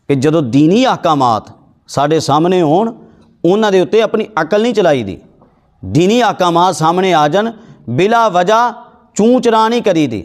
कि जदों दीनी अहकामात साडे सामने होण उन्हां दे उत्ते अपनी अकल नहीं चलाई दी। दीनी अहकामात सामने आ जान बिला वजह चूं चरा नहीं करी दी,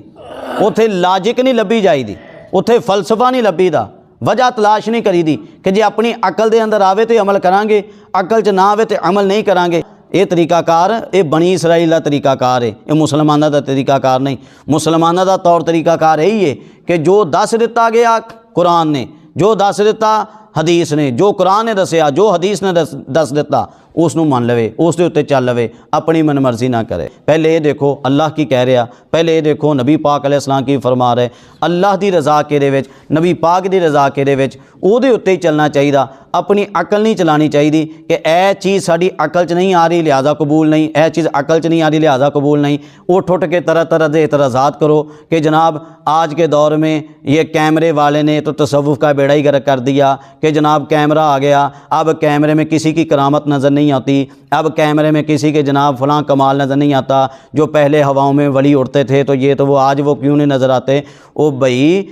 उत्थे लाजिक नहीं लभी जाईदी, उत्थे फलसफा नहीं लभी दा, वजह तलाश नहीं करी दी कि जे अपनी अकल दे अंदर आवे तो अमल करांगे, अकल च ना आवे तो अमल नहीं करांगे। ये तरीकाकार ये बनी इसराइल का तरीकाकार है, ये मुसलमानों का तरीकाकार नहीं। मुसलमानों का तौर तरीकाकार यही है कि जो दस दिता गया कुरान ने, जो दस दिता हदीस ने, जो कुरान ने दसिया, जो हदीस ने दस दिता उसनू मान लवे, उस दे उत्ते चल लवे, अपनी मन मर्जी ना करे। पहले ये देखो अल्लाह की कह रहा, पहले ये देखो नबी पाक अलैहिस्सलाम की फरमा रहे। अल्लाह की रज़ा के विच, नबी पाक की रज़ा के विच उहदे उत्ते ही चलना चाहिए, अपनी अकल नहीं चलानी चाहिए कि यह चीज़ साड़ी अकल च नहीं आ रही लिहाजा कबूल नहीं, यह चीज़ अकल च नहीं आ रही लिहाजा कबूल नहीं। उठ उठ के तरह तरह के एतराज़ात करो कि जनाब आज के दौर में ये कैमरे वाले ने तो तसव्वुफ़ का बेड़ा ही गर्क कर दिया कि जनाब कैमरा आ गया, अब कैमरे में किसी की करामत नज़र नहीं आती, अब कैमरे में किसी के जनाब फ़लाँ कमाल नज़र नहीं आता, जो पहले हवाओं में वली उड़ते थे तो ये तो वो आज वो क्यों नहीं नज़र आते। ओ भाई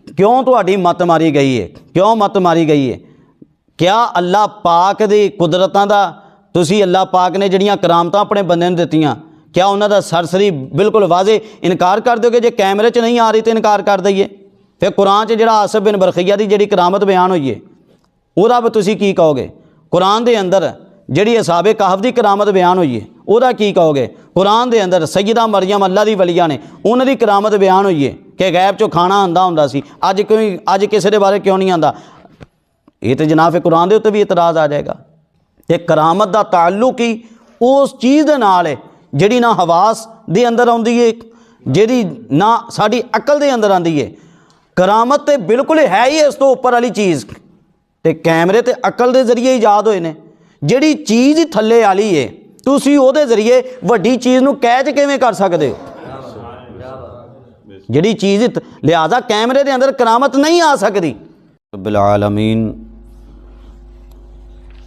क्यों तुहाडी मत मारी गई है, क्यों मत मारी गई है? क्या अल्लाह पाक दी कुदरतां दा तुसी अल्लाह पाक ने जड़ियाँ करामतां अपने बंदे नूं दित्तियां, क्या उन्हां दा सरसरी बिल्कुल वाजे इनकार कर दोगे? जे कैमरे च नहीं आ रही तो इनकार कर दईए। फिर कुरान च जिहड़ा आसिफ बिन बरखिया दी जिहड़ी करामत बयान होई है उहदा भी तुसी की कहोगे? कुरान दे अंदर जिहड़ी असहाबे कहफ दी करामत बयान हुई है उहदा की कहोगे? कुरान दे अंदर सैयदा मरियम अल्लाह दी वलिया ने उन्हां दी करामत बयान हुई है कि गैब चों खाना आंदा हुंदा सी, अज क्यों अज किसी दे बारे क्यों नहीं आंदा? ये तो जनाब फिर कुरान दे उत्ते भी इतराज़ आ जाएगा। ते करामत दा ताल्लुक ही उस चीज़ दे नाल है जिहड़ी ना हवास दे अंदर आउंदी है, जिहड़ी ना साडी अकल दे अंदर आंदी है। करामत ते बिल्कुल है ही इस तो उपर वाली चीज़, ते कैमरे ते अकल दे जरिए ईजाद होए ने। जिहड़ी चीज़ थल्ले वाली है तुसी उहदे जरिए वड्डी चीज़ नूं कैच किवें कर सकदे हो? जिहड़ी चीज़ लिहाजा कैमरे दे अंदर करामत नहीं आ सकदी। रब्बिल आलमीन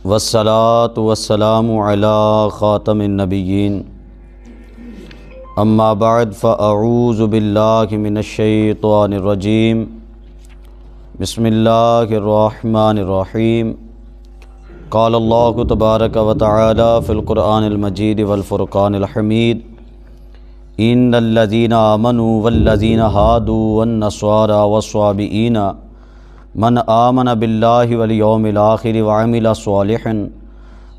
वस्सलातु वस्सलामु अला खातमिन नबिय्यीन अम्मा बाद फ़अऊज़ु बिल्लाहि मिनश शैतानिर रजीम बिस्मिल्लाहिर रहमानिर रहीम क़ाल अल्लाहु तबारक व तआला फ़िल क़ुरआनिल मजीद वल फ़ुरक़ानिल हमीद इन्नल्लज़ीना आमनू वल्लज़ीना हादू वन्नस्वारा वस्वाबिईना मन आमन बिल्लाहि वल यौमिल आखिर व अमिला स्वालिहन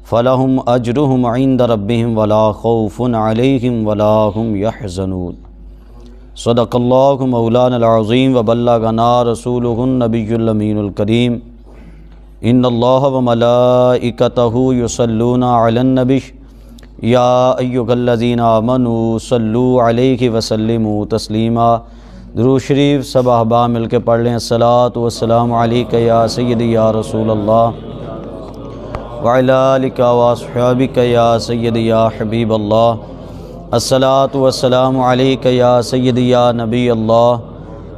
फ़लहुम अजरुहुम इंद रब्बिहिम वला खौफुन अलैहिम वला हुम यहज़नून। सदक़ल्लाहु मौलानल अज़ीम व बल्लगना रसूलुहुन नबियुल अमीनुल करीम। इन्नल्लाह व मलाइकतहु युसल्लूना अलन नबी या अय्युहल्लज़ीना आमनू सल्लू अलैहि व सल्लिमू तस्लीमा। दुरूद शरीफ सब अहबाब मिल के पढ़ लें। अस्सलातु वस्सलामु अलैका या सय्यदी या रसूल अल्लाह व अला आलिका व अस्हाबिका या सय्यदी या हबीब अल्लाह। अस्सलातु वस्सलामु अलैका या सय्यदी या नबी अल्लाह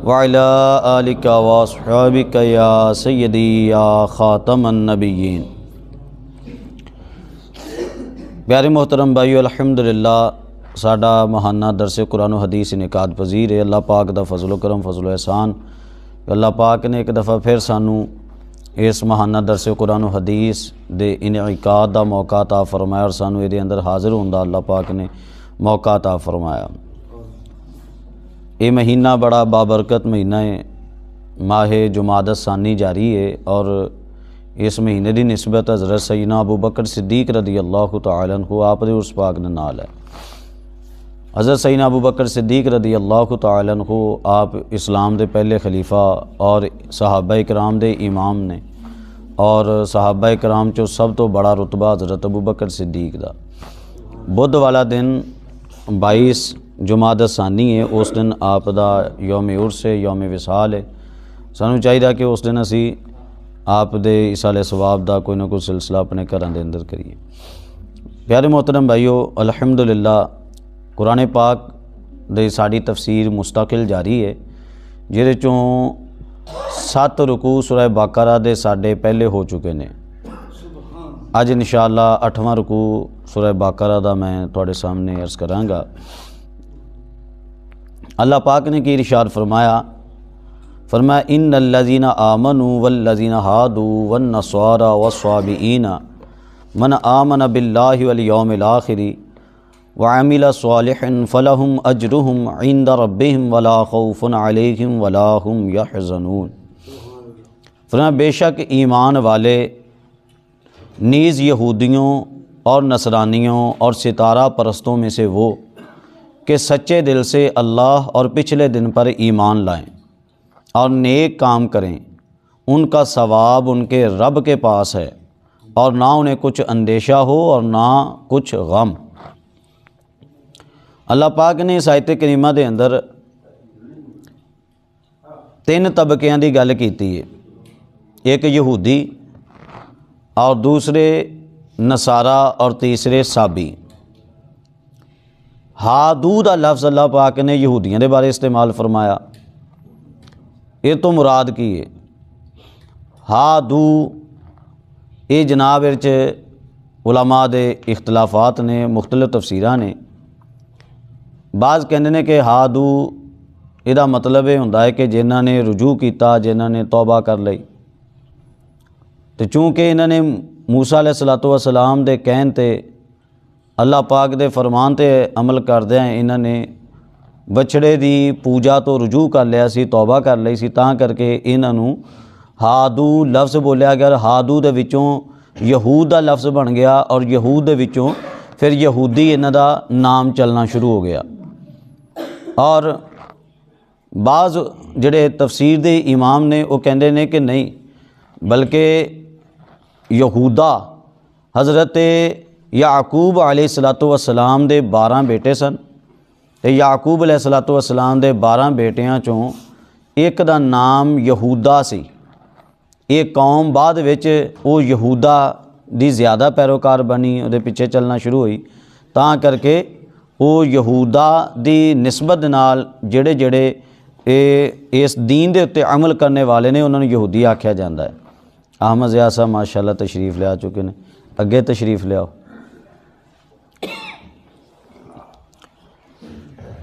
व अला आलिका व अस्हाबिका या सय्यदी या खातमन नबिय्यीन। प्यारे मोहतरम भाइयों, अल्हम्दुलिल्लाह साडा महाना दरस कुरान हदीस इनकाद पजीर है। अल्लाह पाक दा फजलो करम फजलो एहसान। अल्लाह पाक ने एक दफ़ा फिर सानू इस महाना दरस कुरान हदीस दे इनकाद दा मौका अता फरमाया और सानू इहदे अंदर हाज़िर होने दा अल्लाह पाक ने मौका अता फरमाया। ये महीना बड़ा बाबरकत महीना है, माहे जुमादत सानी जारी है और इस महीने की निस्बत हज़रत सैयदना अबू बकर सिद्दीक रदी अल्लाह तआला अन्हु आप दे उर्स पाक दे नाल है। हज़रत सैयदना अबू बकर सिद्दीक रदी अल्लाह तआला अन्हु आप इस्लाम के पहले खलीफा और सहाबा इकराम दे इमाम ने और सहाबा इकराम चो सब तो बड़ा रुतबा हज़रत अबू बकर सिद्दीक दा। बुध वाला दिन 22 जुमादत सानी है, उस दिन आप दा यौम उर्स है, यौम विसाल है। सानू चाहिए कि उस दिन असी आप दे इसाले सवाब दा कोई ना कोई सिलसिला अपने घरों के अंदर करिए। प्यारे मोहतरम भाइयों, अल्हम्दुलिल्लाह कुरान पाक दे साड़ी तफसीर मुस्तकिल जारी है, जिहदे चों 7 रुकू सूरह बकरा दे साडे पहले हो चुके ने। अज इंशाअल्लाह 8वां रुकू सूरह बकरा दा मैं तुहाडे सामने अर्ज़ करांगा। अल्लाह पाक ने की इरशाद फरमाया, फरमाया इन्नल्लज़ीना आमनू वल्लज़ीना हादू वन्नस्वारा वस्वाबिईना मन आमन बिल्लाहि वल यौमिल आखिरी वअमिल सालिहन फलहुम अजरुहुम इंदा रब्बिहिम वला खौफुन अलैहिम वला हुम यहज़नून। फरमाया बेशक ईमान वाले नीज़ यहूदियों और नसरानियों और सितारा परस्तों में से वो कि सच्चे दिल से अल्लाह और पिछले दिन पर ईमान लाएं और नेक काम करें, उनका सवाब उनके रब के पास है और ना उन्हें कुछ अंदेशा हो और ना कुछ गम। अल्लाह पाक ने इस आयत करीमा दे अंदर तीन तबकियां दी गल कीती है, एक यहूदी और दूसरे नसारा और तीसरे साबी। हादू दा लफ्ज़ अल्लाह पाक ने यहूदियों के बारे इस्तेमाल फरमाया। ये तो मुराद की है हादू, ये जनाब विच उलमा दे इख्तलाफात ने, मुख्तलिफ तफसीरां ने। बाज़ कहते हैं कि हादू इहदा मतलब ये हुंदा है कि जिन्हां ने रुजू किया, जिन्हां ने तौबा कर लई। तो चूँकि इन्होंने मूसा अलैहिस्सलातु वस्सलाम दे कहन ते अल्लाह पाक दे फरमान ते अमल करदे इन्होंने बछड़े दी पूजा तो रुजू कर लिया सी, तौबा कर लई सी, तां करके इन्हों हादू लफ्ज़ बोलिया गया। हादू दे विचों यहूद दा लफ्ज़ बन गया और यहूद दे विचों फिर यहूदी इन्हां दा नाम चलना शुरू हो गया। और बाज़ जिहड़े तफसीर दे इमाम ने वो कहंदे ने कि नहीं, बल्कि यहूदा हज़रत याकूब अलैहिस्सलातु वस्सलाम दे 12 बेटे सन ते याकूब अलैहिस्सलातु वस्सलाम दे 12 बेटियां चों एक दा नाम यहूदा सी। ये कौम बाद विच वो यहूदा दी ज़्यादा पैरोकार बनी, उहदे पिछे चलना शुरू हुई, तां करके वो यहूदा दी निस्बत दे नाल जिहड़े जिहड़े इस दीन दे उत्ते अमल करने वाले ने उन्होंने यहूदी आख्या जाता है। अहमद ज़िया साहब माशाअल्लाह तशरीफ़ लिया चुके हैं, अगे तशरीफ़ लियाओ।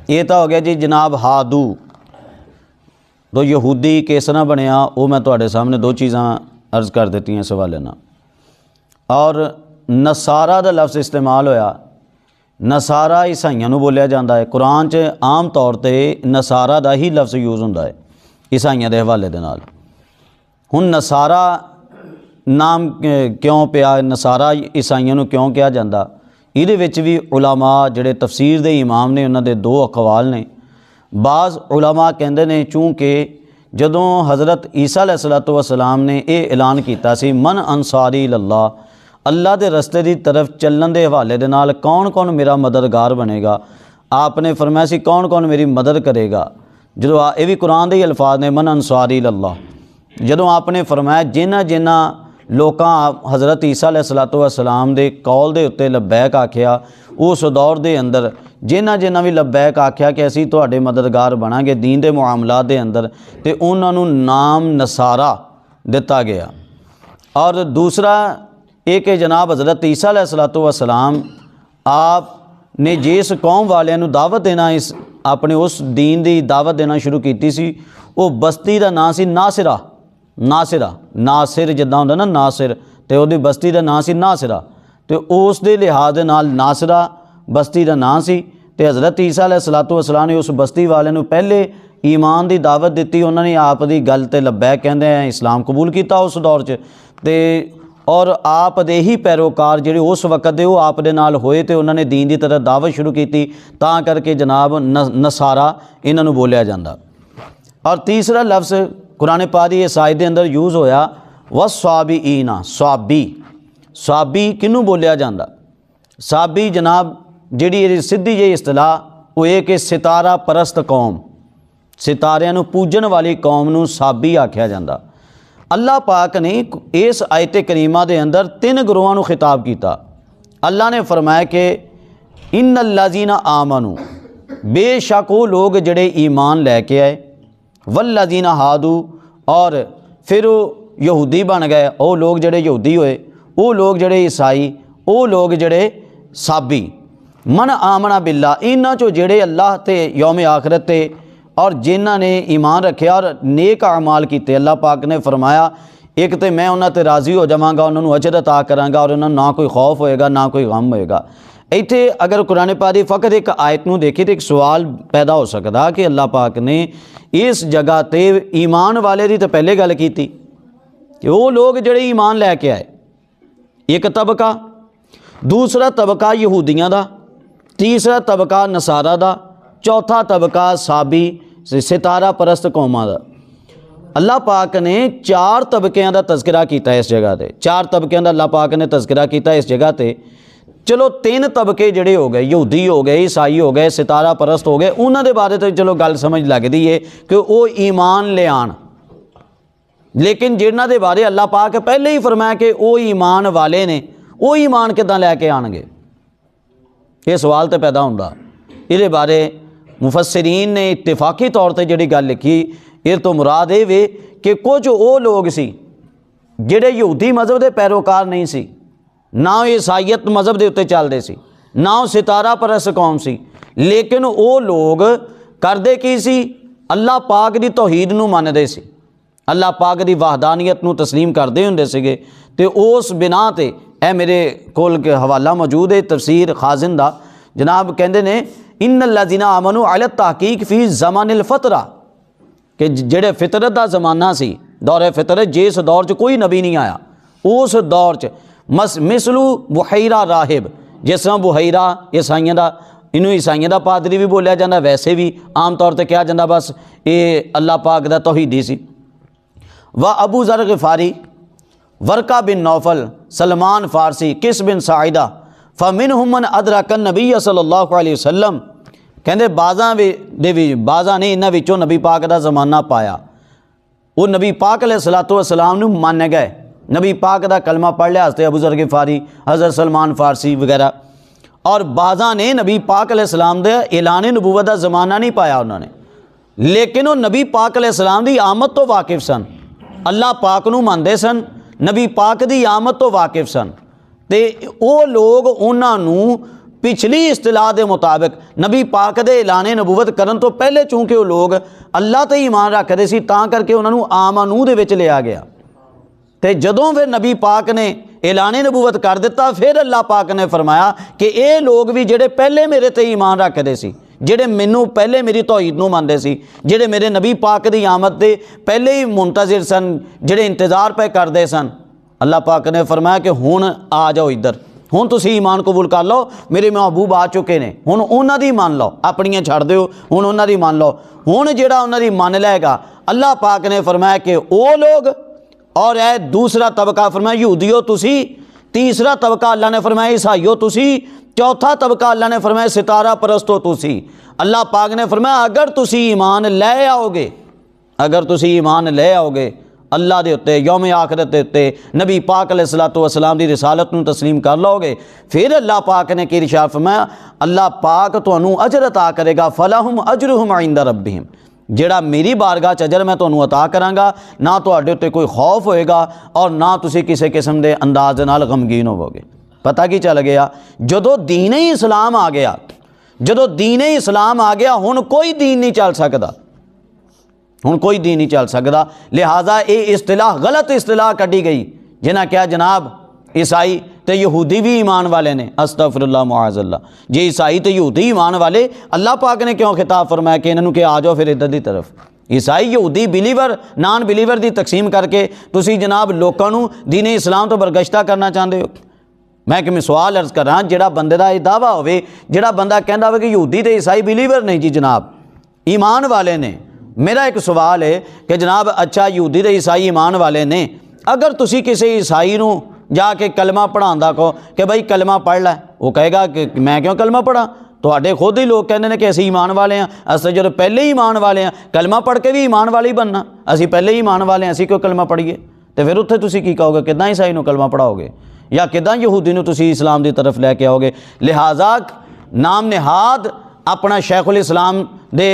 ये तो हो गया जी जनाब हादू। तो यहूदी किस तरह बनया वो मैं तुहाडे सामने दो चीज़ां अर्ज़ कर देती इस हवाले नाल। और नसारा दा लफ्ज़ इस्तेमाल होया, नसारा ईसाइयां नूं बोलिया जाता है। कुरान च आम तौर पर नसारा दा ही लफ्ज़ यूज़ होंदा है ईसाइयां दे हवाले दे नाल। हुण नसारा नाम क्यों पिया, नसारा ईसाइयां नूं क्यों कहा जाता, इहदे विच भी उलमा जिहड़े तफसीर दे इमाम ने उन्हां दे दो अकवाल ने। बाज़ उलमा कहंदे ने चूँकि जदों हज़रत ईसा अलैहिस्सलातु वस्सलाम ने यह ऐलान किया सी मन अंसारी अल्लाह, अल्लाह के रस्ते की तरफ चलण के हवाले दे नाल कौन कौन मेरा मददगार बनेगा, आपने फरमाया सी कौन कौन मेरी मदद करेगा। जो ये भी कुरान के ही अल्फाज ने मन अंसारी अल्लाह। जदों आपने फरमाया जिन्हां जिन्हां लोकां हज़रत ईसा अलैहिस्सलातु वस्सलाम दे कौल दे उत्ते लब्बैक आख्या, उस दौर दे अंदर जिन्हां जिन्हां भी लब्बैक आख्या कि असीं तुहाडे मददगार बनांगे दीन दे मुआमलात दे अंदर, ते उन्हां नूं नाम नसारा दिता गया। और दूसरा एक जनाब हज़रत ईसा अलैहिस्सलातु वस्सलाम आप ने जिस कौम वालियां नूं दावत देना, इस अपने उस दीन की दावत देना शुरू की सी, वो बस्ती का नाम सी नासिरा। नासिरा नासिर जिद्दां हुंदा ना नासिर, तो उहदी बस्ती का नाम सी नासिरा। तो उस दे लिहाज दे नाल नासिरा बस्ती का नाम सी। ते हज़रत ईसा अलैहिस्सलातु वस्सलाम ने उस बस्ती वाले नूं पहले ईमान की दावत दी। उन्होंने आप दी गल ते लब्बैक कहंदे इस्लाम कबूल किया उस दौर च। ते और आप दे ही पैरोकार जिहड़े उस वक्त दे वो आप दे नाल होए ते उन्होंने दीन की तरफ दावत शुरू की, तां करके जनाब नसारा इन्हां नूं बोलिया जांदा। और तीसरा लफ्ज़ कुरान पाक दी इस आयत दे अंदर यूज़ होया वस्वाबीना। स्वाबी, स्वाबी किनू बोलिया जाता? साबी जनाब जिहड़ी सीधी जी इस्तलाह वो ये कि सितारा परस्त कौम, सितारियां नूं पूजन वाली कौम नूं साबी आख्या जाता। अल्लाह पाक ने इस आयत करीमा दे अंदर 3 गुरुआं नूं खिताब किया। अल्लाह ने फरमाया कि इन्नल्लज़ीना आमनू, बेशक वो लोग जिहड़े ईमान लैके आए, वल्लज़ीना हादू, और फिर वो यहूदी बन गए, वो लोग जिहड़े यहूदी होए, वो लोग जिहड़े ईसाई, वो लोग जिहड़े साबी। मन आमना बिल्ला, इन्हां चों जिहड़े अल्लाह ते यौम आखरत ते और जिन्हां ने ईमान रखिया और नेक अमाल कीते, अल्लाह पाक ने फरमाया एक तो मैं उन्हां ते राज़ी हो जावांगा, उन्होंने अजर अता करांगा और उन्होंने ना कोई खौफ होएगा ना कोई गम होएगा। इत्थे अगर कुरान पाक दी फ़कत एक आयत नूं देखिए तो एक सवाल पैदा हो सकदा कि अल्लाह पाक ने इस जगह ते ईमान वाले दी तो पहले गल कीती कि वो लोग जिहड़े ईमान लैके आए, एक तबका, दूसरा तबका यहूदियां दा, तीसरा तबका नसारा दा, चौथा तबका साबी सितारा परस्त कौमां दा। अल्लाह पाक ने 4 तबकियां दा तज़किरा कीता इस जगह ते, 4 तबकियां दा अल्लाह पाक ने तज़किरा कीता इस जगह ते। चलो 3 तबके जिहड़े हो गए, यहूदी हो गए, ईसाई हो गए, सितारा परस्त हो गए, उन्हां दे बारे तो चलो गल समझ लगदी है कि वो ईमान ले आन, लेकिन जिन्हां दे बारे अल्लाह पाक पहले ही फरमाया कि वो ईमान वाले ने, वो ईमान किदां लैके आणगे, ये सवाल तो पैदा हुंदा। इहदे बारे मुफस्सिरीन ने इत्तिफाकी तौर पर जिहड़ी गल लिखी, इस तो मुराद ये वे कि कुछ वो लोग सी जिहड़े यहूदी मज़हब के पैरोकार नहीं सी, ना ईसाईयत मज़हब के उत्ते चलते सी, ना सितारा परस्त कौम सी, लेकिन वो लोग करदे की सी, अल्लाह पाक की तौहीद नूं मनदे सी, अल्लाह पाक की वहदानियत नूं तस्लीम करते हुंदे सीगे। ते उस बिना ते ए मेरे कोल हवाला मौजूद है तफसीर खाजिन दा, जनाब कहंदे ने इन्नल लज़ीना आमनू अला तहकीक फ़ी ज़मानिल फ़तरा, कि जेड़े फितरत का जमाना सी, दौरे फितरत, जिस दौर च कोई नबी नहीं आया, उस दौर च मिसलू बुहैरा राहिब, जिस तरह बुहैरा ईसाइयों का, इनू ईसाइयों का पादरी भी बोलिया जाता, वैसे भी आम तौर पर कहा जाता बस ये अल्लाह पाक का तौहीदी सी। व अबू ज़र ग़िफ़ारी, वर्का बिन नौफल, सलमान फ़ारसी, किस बिन साइदा, फ़मिनहुम मन अदरकन नबी सल्लल्लाहु अलैहि वसल्लम, कहते बाज़ा ने इन्हां विचों नबी पाक का ज़माना पाया, वो नबी पाक अलैहिस्सलातु वस्सलाम नूं मान गए, नबी पाक का कलमा पढ़ लिया, हज़रत अबू ज़र ग़िफ़ारी, हज़रत सलमान फ़ारसी वगैरह। और बाज़ा ने नबी पाक अलैहिस्सलाम दे ऐलान नबूवत का ज़माना नहीं पाया उन्होंने, लेकिन वो नबी पाक अलैहिस्सलाम की आमद तो वाकिफ़ सन, अल्लाह पाक नूं मनदे सन, नबी पाक की आमद तो वाकिफ़ सन। ते वो लोग उन्होंने पिछली इस्तिलाह के मुताबिक नबी पाक दे ऐलान नबूवत करन तो पहले, चूँकि वो लोग अल्लाह ते ईमान रखते सी, तां करके उन्होंने आमनू दे विच लिया गया। तो जदों फिर नबी पाक ने ऐलान नबूवत कर दिता, फिर अल्लाह पाक ने फरमाया कि ये लोग भी जिहड़े पहले मेरे ते ईमान रखते सी, जिहड़े मैनू पहले मेरी तौहीद नूं मनदे सी, जिहड़े मेरे नबी पाक की आमद दे पहले ही मुंतज़िर सन, जिहड़े इंतज़ार पे करते सन, अल्लाह पाक ने फरमाया कि हुण आ जाओ इधर, हुण तुसीं ईमान कबूल कर लो, मेरे महबूब आ चुके ने, हुण उन्हां दी मान लो, अपनियां छड्ड दिओ, हुण उन्हां दी मान लो। हुण जिहड़ा उन्हां दी मान लैगा, अल्लाह पाक ने फरमाया कि वो लोग, और है दूसरा तबका फरमाया यहूदियो तुसी, तीसरा तबका अल्लाह ने फरमाया ईसाइयो तुसी, चौथा तबका अल्लाह ने फरमाया सितारा परस्तो तुसी। अल्लाह पाक ने फरमाया अगर तुसी ईमान ले आओगे, अगर तुसी ईमान ले आओगे अल्लाह दे उत्ते, यौम आखिरत दे उत्ते, नबी पाक अलैहिस्सलातु वस्सलाम दी रिसालत नूं तस्लीम कर लोगे, फिर अल्लाह पाक ने की इरशाद फरमाया अल्लाह पाक तुहानूं अजर अता करेगा, फलाहुम अजरुहुम इंदा रब्बिहिम, जिहड़ा मेरी बारगाह च अजर मैं तुहानूं अता करांगा, ना तुहाडे उत्ते कोई खौफ होएगा और ना तुसी किसी किस्म के अंदाज नाल गमगीन होवोगे। पता की चल गया, जदों दीन ही इस्लाम आ गया, जदों दीन ही इस्लाम आ गया, हुण कोई दीन नहीं चल सकता, हुण कोई दीन नहीं चल सकता। लिहाजा ये इस्तिलाह गलत इस्तिलाह कढ़ी गई, जिन्हें क्या जनाब ईसाई तो यहूदी भी ईमान वाले ने, अस्तगफिरुल्लाह मुआज़ल्लाह, जे ईसाई तो यहूदी ईमान वाले, अल्लाह पाक ने क्यों खिताब फरमाया कि इन्होंने कि आ जाओ फिर इधर की तरफ। ईसाई यहूदी बिलीवर नॉन बिलीवर की तकसीम करके तुसी जनाब लोगों को दीन इस्लाम तो बरगश्ता करना चाहते हो। मैं कि मैं सवाल अर्ज करा, जिहड़ा बंदे का यह दावा होवे, जिहड़ा बंदा कहता हो कि यहूदी तो ईसाई बिलीवर नहीं जी जनाब, ईमान वाले ने। मेरा एक सवाल है कि जनाब अच्छा यहूदी तो ईसाई ईमान वाले ने, अगर तुसी किसी ईसाई नूं जाके कलमा पढ़ांदा को कि भाई कलमा पढ़ लै, वो कहेगा कि मैं क्यों कलमा पढ़ा, तुहाडे खुद ही लोग कहते हैं कि असीं ईमान वाले हैं, असीं जो पहले ही ईमान वाले हैं, कलमा पढ़ के भी ईमान वाले ही बनना, असीं पहले ही ईमान वाले हैं, असीं क्यों कलमा पढ़ीए। तो फिर उत्थे तुसीं की कहोगे, किदां ईसाई नूं कलमा पढ़ाओगे या किदां यहूदी नूं तुसीं इस्लाम की तरफ लैके आओगे। लिहाजा नाम निहाद अपना शैखुल इस्लाम दे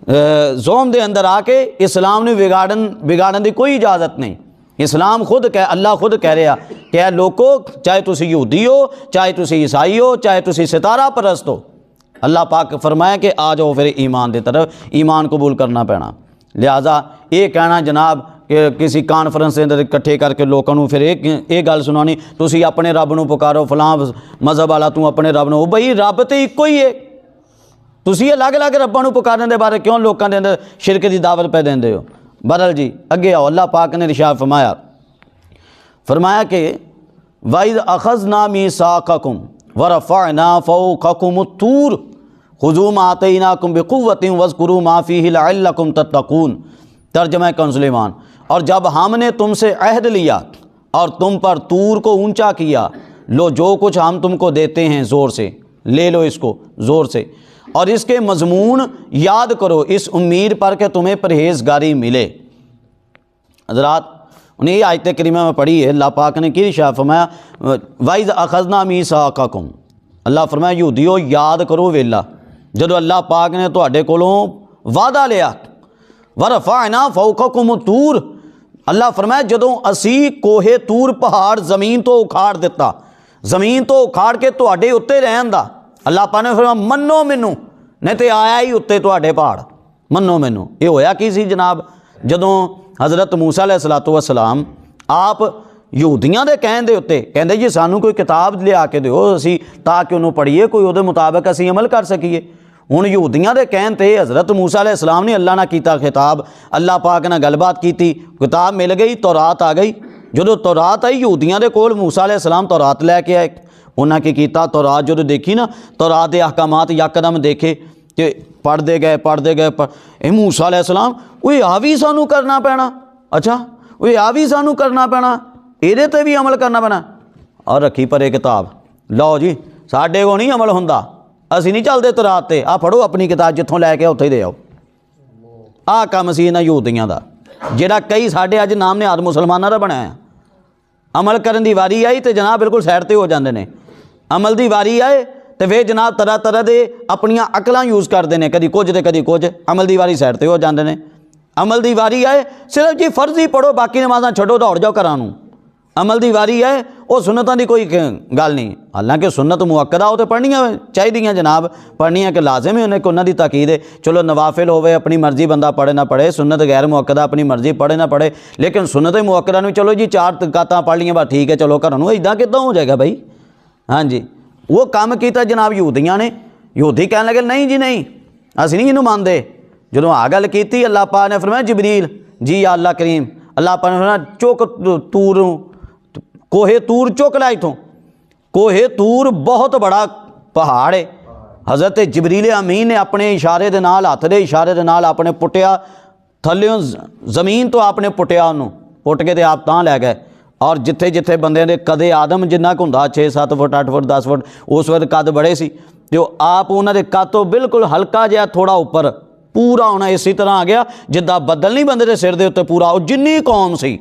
ज़ोम दे अंदर आके इस्लाम ने बिगाड़न की कोई इजाज़त नहीं। इस्लाम खुद कह, अल्लाह खुद कह रहा कि लोगो चाहे तुसी यहूदी हो, चाहे तुसी ईसाई हो, चाहे तुसी सितारा परस्त हो, अल्लाह पाक फरमाया कि आ जाओ फिर ईमान की तरफ, ईमान कबूल करना पैना। लिहाजा ये कहना जनाब कि किसी कानफ्रेंस के अंदर इकट्ठे करके लोगों को फिर एक गल सुनानी, तुसी अपने रब नूं पुकारो, फलां मज़हब वाला तू अपने रब नूं, बई रब तो इक्को ही है, तुसी अलग अलग रब्बां नूं पुकारने के बारे क्यों लोगों के अंदर शिरक की दावत पे देंदे हो। बहरहाल जी अगे आओ, अल्लाह पाक ने इरशाद फरमाया कि वाइज़ अख़ज़ना मीसाक़कुम व रफ़अना फ़ौक़कुम अत-तूर खुज़ू मा आतैनाकुम बिक़ुव्वतिन वज़कुरू मा फ़ीहि लअल्लकुम तत्तक़ून। तर्जुमा कंज़ुल ईमान, और जब हमने तुमसे अहद लिया और तुम पर तूर को ऊंचा किया, लो जो कुछ हम तुमको देते हैं ज़ोर से ले लो, इसको ज़ोर से, और इसके मज़मून याद करो इस उम्मीद पर कि तुम्हें परहेज़गारी मिले। हज़रात उन्हें आयत करीमा में पढ़ी है, अल्लाह पाक ने की इरशाद फरमाया वाइज़ अख़ज़ना मीसाक़कुम, अल्लाह फरमाया यहूदियों याद करो वेला जदों अल्लाह पाक ने तुहाडे कोलों वादा लिया, व रफ़अना फ़ौक़कुम तूर, अल्लाह फरमाया जदों असी कोहे तूर पहाड़ ज़मीन तो उखाड़ दिता, ज़मीन तो उखाड़ के तुहाडे उत्ते रहन दा, अल्लाह पाक ने फरमाया मन्नो मैनू, नहीं तो आया ही उत्ते तुहाडे पहाड़, मन्नो मैनू। ये होया की सी जनाब, जदों हज़रत मूसा अलैहिस्सलातु वस्सलाम आप यहूदियों के कहण दे उत्ते कहंदे जी सानू कोई किताब लिया के दिओ असी ताकि उन्होंने पढ़ीए, कोई उहदे मुताबिक असी अमल कर सकीए। हुण यहूदियों के कहण ते हज़रत मूसा अलैहिस्सलाम ने अल्लाह ना कीता खिताब, अल्लाह पाक नाल गलबात की, किताब मिल गई, तौरात आ गई। जदों तौरात आई यहूदियों के कोल मूसा अलैहिस्सलाम तौरात लैके आए, उन्हें की कीता तौरात जो देखी ना, तौरात के अहकामात यकदम देखे कि पढ़ते गए मूसा अलैहिस्सलाम वो आ भी सानू करना पैना, अच्छा वो आ भी सानू करना पैना, ਇਹਦੇ ਤੇ भी अमल करना पैना, और रखी परे किताब, लो जी साडे को नहीं अमल हुंदा, असी नहीं चलते तौरात ते, आ फड़ो अपनी किताब जिथों लैके उत्थे दे आओ। आ काम सी इन्हां यहूदियां दा, जिहड़ा कई साडे अज नाम निहाद मुसलमानां दा बनाया। अमल करन दी वारी आई तो जनाब बिल्कुल साइड ते हो जाते हैं, अमल की वारी आए तो वे जनाब तरह तरह के अपनियां अकलां यूज़ करते हैं, कभी कुछ तो कभी कुछ, अमल की वारी साइड ते हो जाते हैं। अमल की वारी आए सिर्फ जी फर्ज ही पढ़ो, बाकी नमाज़ां छड्डो दौड़ जाओ घरां नूं। अमल की वारी आए वो सुन्नतां की कोई गल नहीं, हालांकि सुन्नत मुअक्कदा वो तो पढ़नियां चाहिए जनाब, पढ़नियां कि लाजिम है, उन्हें उन्होंने ताकीद है। चलो नवाफिल होवे अपनी मर्जी बंदा पढ़े ना पढ़े, सुन्नत गैर मुअक्कदा अपनी मर्जी पढ़े ना पढ़े, लेकिन सुन्नत मुअक्कदा में चलो जी 4 रकातां पढ़ लियां बस ठीक है चलो घरों नूं, इदां किदां हो जाएगा भाई। हाँ जी वो काम किया जनाब यहूदियां ने, यहूदी कहने लगे नहीं जी नहीं असीं नहीं इहनूं मानदे। जदों आ गल कीती अल्लाह पाक ने फरमाया जिबरील जी या अल्लाह करीम, अल्लाह पाक ने फरमाया चुक तूर, कोहे तूर चुक ला इथों। कोहे तूर बहुत बड़ा पहाड़ है, हज़रत जिबरील अमीन ने अपने इशारे दे नाल, हत्थ दे इशारे दे नाल आपने पुटिया थल्लियों जमीन तो आपने पुटिया, उन्होंने पुट के तो आप तां लै गए, और जिथे जिथे बंदे ने कदे आदम जिन्ना कुंदा 6-7 फुट 8 फुट 10 फुट उस वक्त कद बड़े सी, तो आप उन्होंने कद तो बिल्कुल हल्का जिहा थोड़ा उपर पूरा होना इसी तरह आ गया जिद्दां बदल नहीं बंदे दे सिर दे उत्ते पूरा, और जिन्नी कौम सी,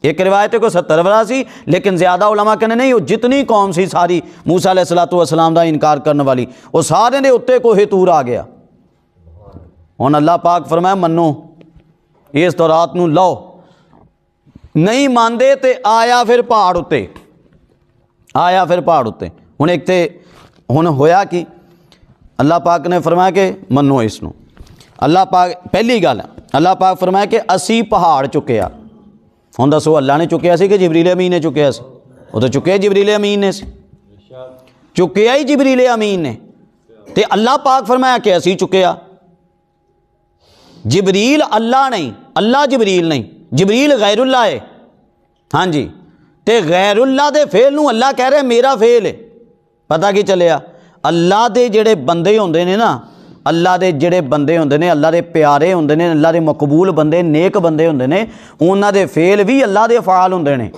एक रिवायत कोई 70 वाला सी, लेकिन ज़्यादा उलमा कहने नहीं वो जितनी कौम सी सारी मूसा अलैहिस्सलातु वस्सलाम दा इनकार करने वाली, वो सारे दे उत्ते कोहे तूर आ गया। हुण अल्लाह पाक फरमाया मन्नो इस तौरात नूं लो, नहीं मानते तो आया फिर पहाड़ उत्ते, आया फिर पहाड़ उत्ते। हुण एक ते हुण होया कि अल्लाह पाक ने फरमाया कि मन्नो इसनूं, अल्लाह पाक पहली गल अल्लाह पाक फरमाया कि असी पहाड़ चुकिया। हुण दसो अल्लाह ने चुकिया सी कि जिबरील अमीन ने चुकिया सी? वो तो चुकिया जिबरील अमीन ने सी, चुकिया ही जिबरील अमीन ने, ते अल्लाह पाक फरमाया कि असी चुकिया। जिबरील अल्लाह नहीं, अल्लाह जिबरील नहीं, जिबरील गैरुल्लाह है। हाँ जी, ते गैरुल्लाह दे फेल नूं अल्लाह कह रहे मेरा फेल है। पता की चलिया अल्लाह दे जेड़े बंदे होंदे ने ना, अल्लाह दे जेड़े बंदे होंदे ने, अल्लाह दे प्यारे होंदे ने, अल्लाह दे मकबूल बंदे नेक बंदे होंदे ने, उन्हां दे फेल भी अल्लाह दे अफआल होंदे ने।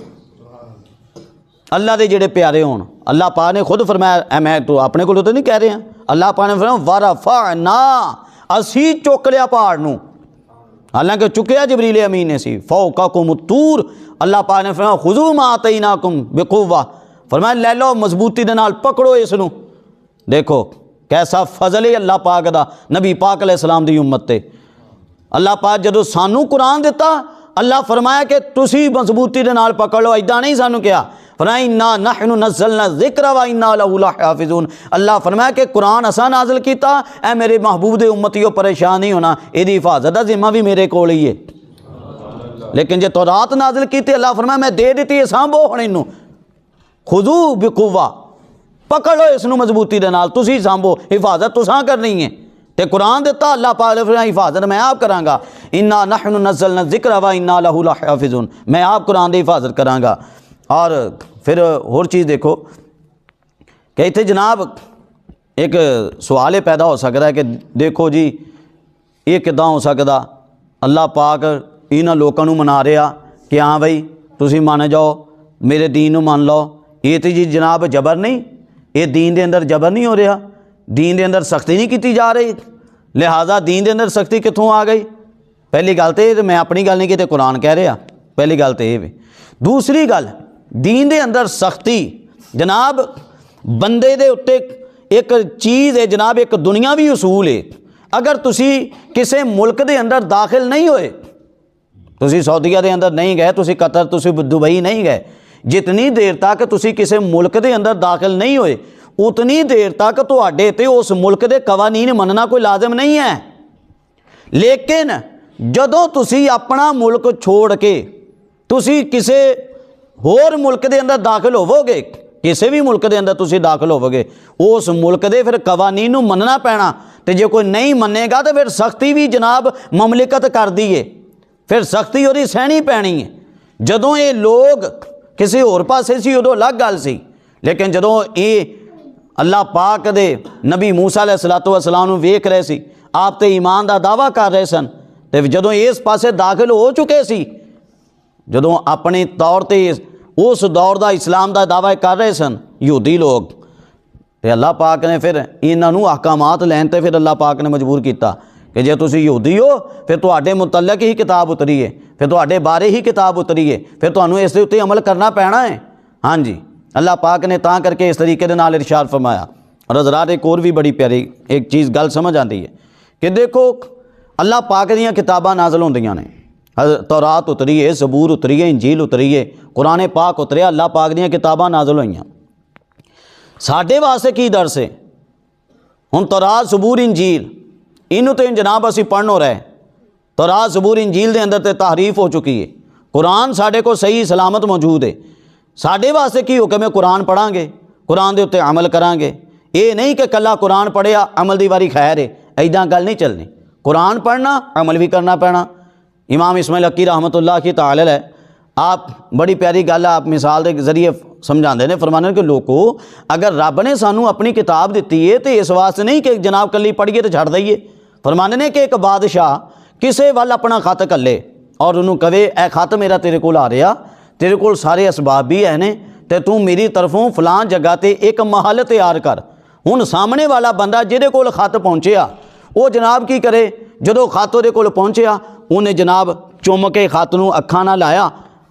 अल्लाह दे जेड़े प्यारे होण, अल्लाह पाक ने खुद फरमाया, मैं तो अपने को तो नहीं कह रहे हैं, अल्लाह पाक ने फरमाया वरफअना, असी चुक लिया पहाड़ नूं, हालांकि चुकिया जिबरील अमीन ने सी। फौक़कुम तूर, अल्लाह पाक ने फरमाया खुज़ू मा आतैनाकुम बिक़ुव्वा, फरमाया ले लो मजबूती दे नाल पकड़ो इसनूं। देखो कैसा फजल है अल्लाह पाक दा नबी पाक अलैहिस्सलाम दी उम्मत ते। अल्लाह पाक जदों सानू कुरान दिता, अल्लाह फरमाया कि तुसी मजबूती दे नाल पकड़ लो, इदां नहीं सानू कहा, फरमाया इन्ना नहनु नज़्ज़लना ज़िक्र व इन्ना लहु लहाफ़िज़ून। अल्लाह फरमाया कि कुरान असां नाज़िल कीता, ऐ मेरे महबूब दे उम्मतियों परेशान नहीं होना, इहदी हिफाजत दा जिम्मा भी मेरे कोल ही है। लेकिन जे तौरात नाज़िल कीती, अल्लाह फरमाया मैं दे दी, सांभो हुण इनू, खुदू बिकुव्वा, पकड़ लो इसनू मजबूती दे नाल, तुसी सांभो, हिफाजत तुसां करनी है। ते कुरान दिता, अल्लाह पाक ने फरमाया हिफाजत मैं आप करांगा, इन्ना नहनु नज़्ज़लना ज़िक्र व इन्ना लहु लहाफ़िज़ून, मैं आप कुरान दी हिफाजत करांगा। और फिर होर चीज़ देखो कि इत्थे जनाब एक सवाल ये पैदा हो सकता है कि देखो जी ये किदां हो सकदा, अल्लाह पाक इन्हां लोकां नूं मना रहा कि हाँ बई तुसीं मन जाओ, मेरे दीन नूं मान लो, ये तो जी जनाब जबर नहीं, ये दीन दे अंदर जबर नहीं हो रहा, दीन दे अंदर सख्ती नहीं की जा रही, लिहाजा दीन दे अंदर सख्ती कित्थों आ गई। पहली गल तो मैं अपनी गल नहीं की, कुरान कह रहा, पहली गल तो ये। दूसरी गल, दीन दे अंदर सख्ती जनाब बंदे दे उत्ते एक चीज़ है जनाब, एक दुनियावी उसूल है। अगर तुसी किसी मुल्क दे अंदर दाखिल नहीं होए, तुसी सऊदीया दे अंदर नहीं गए, तुसी कतर, तुसी दुबई नहीं गए, जितनी देर तक तुसी किसी मुल्क दे अंदर दाखिल नहीं होए, उतनी देर तक तुहाडे ते उस मुल्क दे कवानीन मनना कोई लाजिम नहीं है। लेकिन जदों तुसी अपना मुल्क छोड़ के तुसी किसी होर मुल्क दे अंदर दाखिल होवोगे, किसी भी मुल्क दे अंदर तुसी दाखिल होवोगे, उस मुल्क दे फिर कवानीन नूं मनना पैना, ते जे कोई नहीं मनेगा तो फिर सख्ती भी जनाब ममलिकत कर दी है, फिर सख्ती उहदी सहनी पैनी है। जदों ये लोग किसी होर पासे सी उदों अलग गल सी, लेकिन जदों ये अल्लाह पाक दे नबी मूसा अलैहिस्सलातु वस्सलाम नूं वेख रहे सी, आप ते ईमान दा दावा कर रहे सन, ते जदों इस पासे दाखिल हो चुके सी, जदों अपने तौर ते उस दौर दा इस्लाम दा दावा कर रहे सन यहूदी लोग, ते अल्लाह पाक ने फिर इन्हां नूं अहकामात लैन ते फिर अल्लाह पाक ने मजबूर किया कि जे तुसी यहूदी हो फिर तुहाडे मुतल्लक ही किताब उतरी है, फिर तुहाडे बारे ही किताब उतरी है, फिर तुहानूं इस दे उत्ते अमल करना पैना है। हाँ जी, अल्लाह पाक ने तां करके इस तरीके दे नाल इरशाद फरमाया। और हज़रात एक और भी बड़ी प्यारी एक चीज़ गल समझ आती है कि देखो अल्लाह पाक दीयां किताबां नाज़िल होंदियां ने, तौरात उतरी है, ज़बूर उतरी है, इंजील उतरी है, कुरान पाक उतरिया, अल्लाह पाक दीयां किताबां नाज़िल होईयां। साडे वास्ते की दर्स है हुण तौरात ज़बूर इंजील, इनू तो जनाब असी पढ़नो रहे, तौरात ज़बूर इंजील दे अंदर ते तहरीफ हो चुकी है, कुरान साढ़े को सही सलामत मौजूद है। साढ़े वास्ते की हुक्म है, कुरान पढ़ांगे, कुरान दे उत्ते अमल करांगे, ये नहीं कि कला कुरान पढ़िया अमल दी वारी खैर है, ऐदां गल नहीं चलनी। कुरान पढ़ना अमल भी करना पैना। इमाम इस्माइल हक्की रहमतुल्लाह तआला अलैह, आप बड़ी प्यारी गल आप मिसाल के जरिए समझाते हैं, फरमाने कि लोगों अगर रब ने सानू अपनी किताब दी है तो इस वास्ते नहीं कि जनाब कली पढ़िए तो छड़ दईए। फरमाने ने कि एक बादशाह किसी वाल अपना खत कले और उन्होंने कहे ए खत मेरा तेरे को आ रहा, तेरे को सारे असबाब भी है ने, तो तू मेरी तरफों फलां जगह ते एक महल तैयार कर। हुण सामने वाला बंदा जिहदे कोल खत पहुँचिया वो जनाब की करे, जदों खत उहदे कोल पहुँचिया उन्हें जनाब चुम के खत नूं अखां नाल लाया,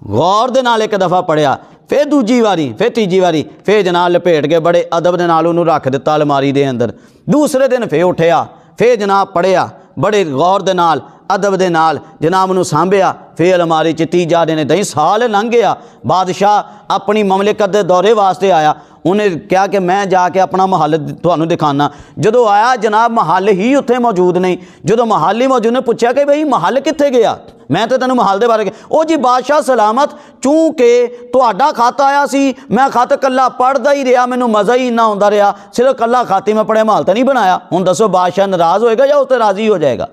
गौर दे नाल एक दफ़ा पढ़िया, फिर दूजी वारी, फिर तीजी वारी, फिर जनाब लपेट के बड़े अदब दे नाल उहनूं रख दिता अलमारी दे अंदर। दूसरे दिन फिर उठिया, फिर जनाब पढ़िया, बड़े गौर दे नाल अदब दे नाल जनाब नूं सांभिया, फिर अलमारी च तीजा दिन दई साल लंघ गया। बादशाह अपनी ममलिकत दे दौरे वास्ते आया, उन्हें कहा कि मैं जाके अपना महल तुहानूं दिखाना। जदों आया जनाब महल ही उत्थे मौजूद नहीं, जदों महल ही मौजूद ने पूछा कि बई महल कित्थे गया, मैं तो तेनों महल दे बारे ओ जी बादशाह सलामत, चूंकि तुहाडा खत आया सी, मैं खत कला पढ़दा ही रहा, मैनूं मज़ा ही इन्ना आउंदा रहा, सिर्फ कला खत ही मैं पढ़िया, महल तो नहीं बनाया। हुण दसो बादशाह नाराज़ होएगा या उस ते राज़ी हो जाएगा?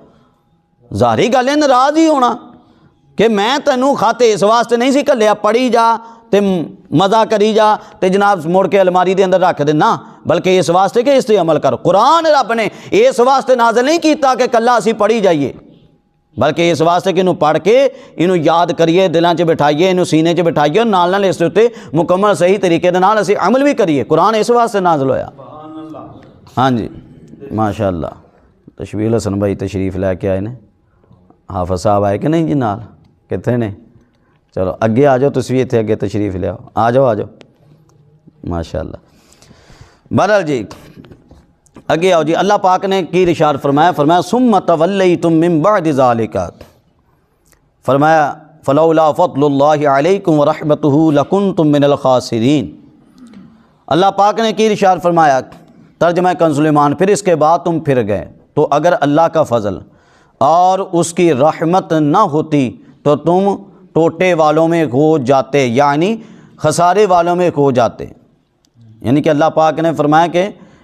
ज़ाहिरी गल है नाराज़ ही होना कि मैं तेनों खत इस वास्ते नहीं सी घल्लिया, पढ़ी जा ते मज़ा करी जा ते जनाब मुड़ के अलमारी दे अंदर रख देना, बल्कि इस वास्ते कि इस ते अमल करो। कुरान रब ने इस वास्ते नाज़िल नहीं किया कि कला असी पढ़ी जाइए, बल्कि इस वास्ते कि इनू पढ़ के इनू याद करिए, दिलों च बिठाइए, इनू सीने च बिठाइए और नाल नाल इस उत्ते मुकम्मल सही तरीके दे नाल असी अमल भी करिए। कुरान इस वास्ते नाज़िल होया। हाँ जी, माशाअल्लाह। तशबील हसन भाई तशरीफ़ लैके आए ने, हाफिज़ साहब आए कि नहीं जी नाल, कित्थे ने? चलो अगे आ जाओ, तुसीं भी इत्थे अगे तशरीफ़ लियाओ, आ जाओ माशाअल्लाह। बहरहाल जी अगे आओ जी, अल्लाह पाक ने की इरशाद फरमाया, फरमाया सुम्मा तवल्लैतुम मिन बअदि ज़ालिका, फरमाया फ़लौला फ़ज़्लुल्लाहि अलैकुम व रहमतुहु लकुन्तुम मिनल खासिरीन। अल्लाह पाक ने की इरशाद फरमाया, तर्जुमा कंज़ुल ईमान, फिर इसके बाद तुम फिर गए तो अगर अल्लाह का फ़ज़ल और उसकी रहमत ना होती तो तुम टोटे वालों में खो जाते, यानी खसारे वालों में खो जाते। यानी कि अल्लाह पाक ने फरमाया कि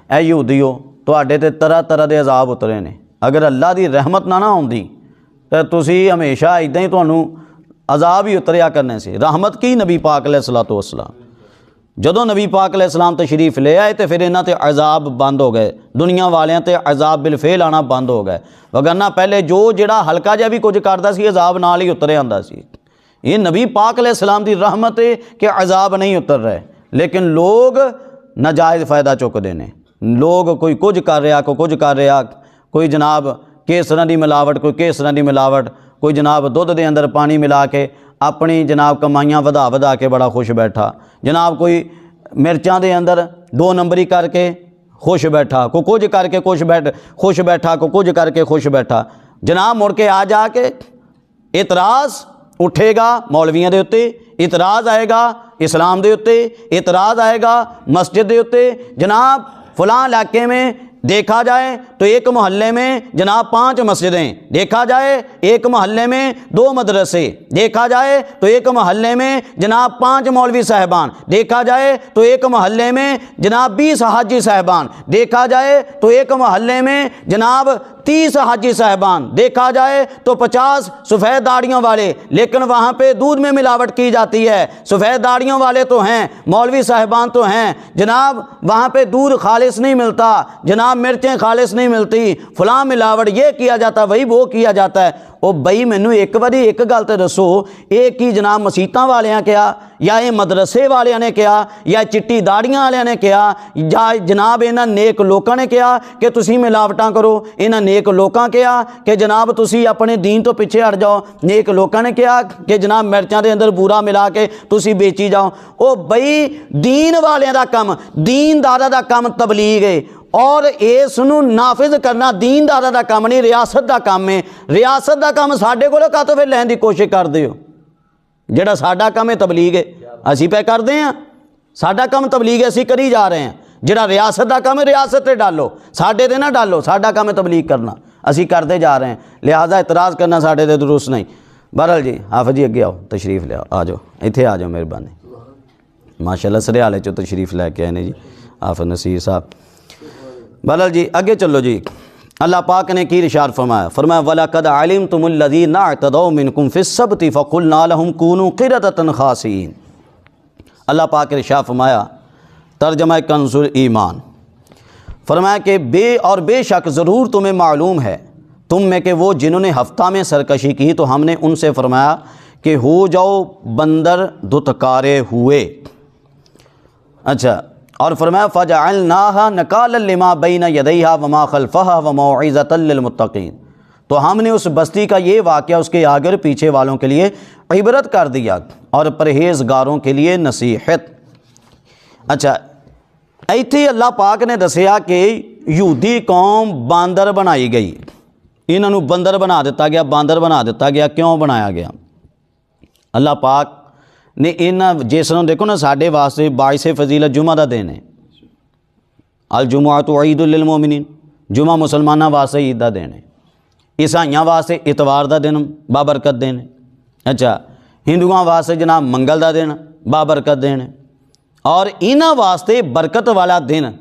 ऐ यहूदियो तुहाडे ते तरह तरह के अजाब उतरे ने, अगर अल्लाह की रहमत ना आउंदी तो तुसी हमेशा इदां ही तुहानूं अजाब ही उतरिया करने से। रहमत की नबी पाक अलैहिस्सलातु वस्सलाम, जदों नबी पाक अलैहिस्सलाम तशरीफ़ ले आए तो फिर इन्हां ते अजाब बंद हो गए, दुनिया वालियां ते अजाब बिलफेल आना बंद हो गए। वगरना पहले जो जिहड़ा हल्का जिहा भी कुछ करदा सी अजाब नाल ही उतर आंदा सी। ये नबी पाक अलैहिस्सलाम की रहमत है कि अजाब नहीं उतर रहे, लेकिन लोग नाजायज़ फ़ायदा चुकते हैं। लोग कोई कुछ कर रहा, कोई कुछ कर रहा, कोई जनाब केसरां दी मिलावट, कोई केसरां दी मिलावट, कोई जनाब दुध के अंदर पानी मिला के अपनी जनाब कमाइयां वधा वधा के बड़ा खुश बैठा, जनाब कोई मिर्चां दे अंदर 2 नंबरी करके खुश बैठा, कोई कुछ करके खुश बैठा, कोई कुछ करके खुश बैठा। जनाब मुड़ के आ जाके इतराज़ उठेगा मौलवियों के उत्ते, इतराज़ आएगा इस्लाम के उत्ते, इतराज़ आएगा मस्जिद के उत्ते। जनाब फलां इलाके में देखा जाए तो एक मोहल्ले में जनाब 5 मस्जिदें, देखा जाए एक मोहल्ले में 2 मदरसे, देखा जाए तो एक मोहल्ले में जनाब 5 मौलवी साहबान, देखा जाए तो एक मोहल्ले में जनाब 20 हाजी साहबान, देखा जाए तो एक मोहल्ले में जनाब 30 हाजी साहबान, देखा जाए तो 50 सफ़ेद दाढ़ियों वाले, लेकिन वहाँ पे दूध में मिलावट की जाती है। सफ़ेद दाढ़ियों वाले तो हैं, मौलवी साहबान तो हैं, जनाब वहाँ पे दूध खालिस नहीं मिलता, जनाब मिर्चें खालिस नहीं मिलती, फलां मिलावट ये किया जाता, वही वो किया जाता है। ओ बई मैनू एक बारी एक गल तो दसो, ये की जनाब मसीतां वालियां कहा या ये मदरसे वालियां ने कहा या चिट्टी दाड़ियां वालियां ने कहा या जनाब इन्हां नेक लोगों ने कहा कि तुसी मिलावटां करो, इन्हां नेक लोगों कहा कि जनाब तुसी अपने दीन तो पिछे हट जाओ, नेक लोगों ने कहा कि जनाब मिर्चां दे अंदर बूरा मिला के तुसी बेची जाओ। ओ बई दीन वालियां दा कम, दीनदारां दा कम तबलीग है और इसनूं नाफिज करना दीनदारां दा काम नहीं, रियासत दा काम है। रियासत दा काम साडे कोलों कातों फिर लैण दी कोशिश करदे हो? जिहड़ा साडा काम है तबलीग है, असीं पे करदे हां, साडा काम तबलीग है, असीं करी जा रहे हैं। जिहड़ा रियासत दा काम है रियासत ते डालो, साडे ते ना डालो, साडा काम है तबलीग करना, असीं करते जा रहे हैं, लिहाजा इतराज़ करना साडे ते दुरुस्त नहीं। बहरहाल जी हाफिज़ जी अगे आओ, तशरीफ़ ले आ जाओ, इत्थे आ जाओ, मेहरबानी। माशाअल्लाह सरियाले चो तशरीफ़ लैके आए ने जी हाफिज़ नसीर साहब। बहरहाल जी अगे चलो जी, अल्लाह पाक ने की इरशाद फरमाया वलक़द अलिमतुमुल्लज़ीना अअतदौ मिनकुम फ़िस्सब्ति फ़क़ुलना लहुम कूनू क़िरदतन ख़ासिईन। अल्लाह पाक ने इरशाद फरमाया, तर्जुमा कंज़ुल ईमान, फरमाया कि बेशक ज़रूर तुम्हें मालूम है तुम में कि वो जिन्होंने हफ्ता में सरकशी की तो हमने उनसे फरमाया कि हो जाओ बंदर धुतकारे हुए। अच्छा, और फरमाया फ़जअलनाहा नकालन लिमा बैन यदैहा वमा खल्फहा व मौइज़तन लिलमुत्तक़ीन। तो हमने उस बस्ती का ये वाक़या उसके आगे पीछे वालों के लिए इबरत कर दिया और परहेज़गारों के लिए नसीहत। अच्छा, इत्थे अल्लाह पाक ने दसिया कि यहूदी कौम बांदर बनाई गई, इन्हों बंदर बना दिता गया, बांदर बना दिता गया। क्यों बनाया गया? अल्लाह पाक ने इन्हां जिस तरह देखो ना, साढ़े वास्ते बाइसे फजीलत जुमा का दिन है, अल जुमुअतु ईदुल लिल मोमिनीन, जुमा मुसलमानों वास्ते ईद का दिन है, ईसाइयों वास्ते इतवार का दिन बाबरकत दिन है। अच्छा, हिंदुओं वास्ते जनाब मंगल का दिन बाबरकत दिन है, और इन्हां वास्ते बरकत वाला दिन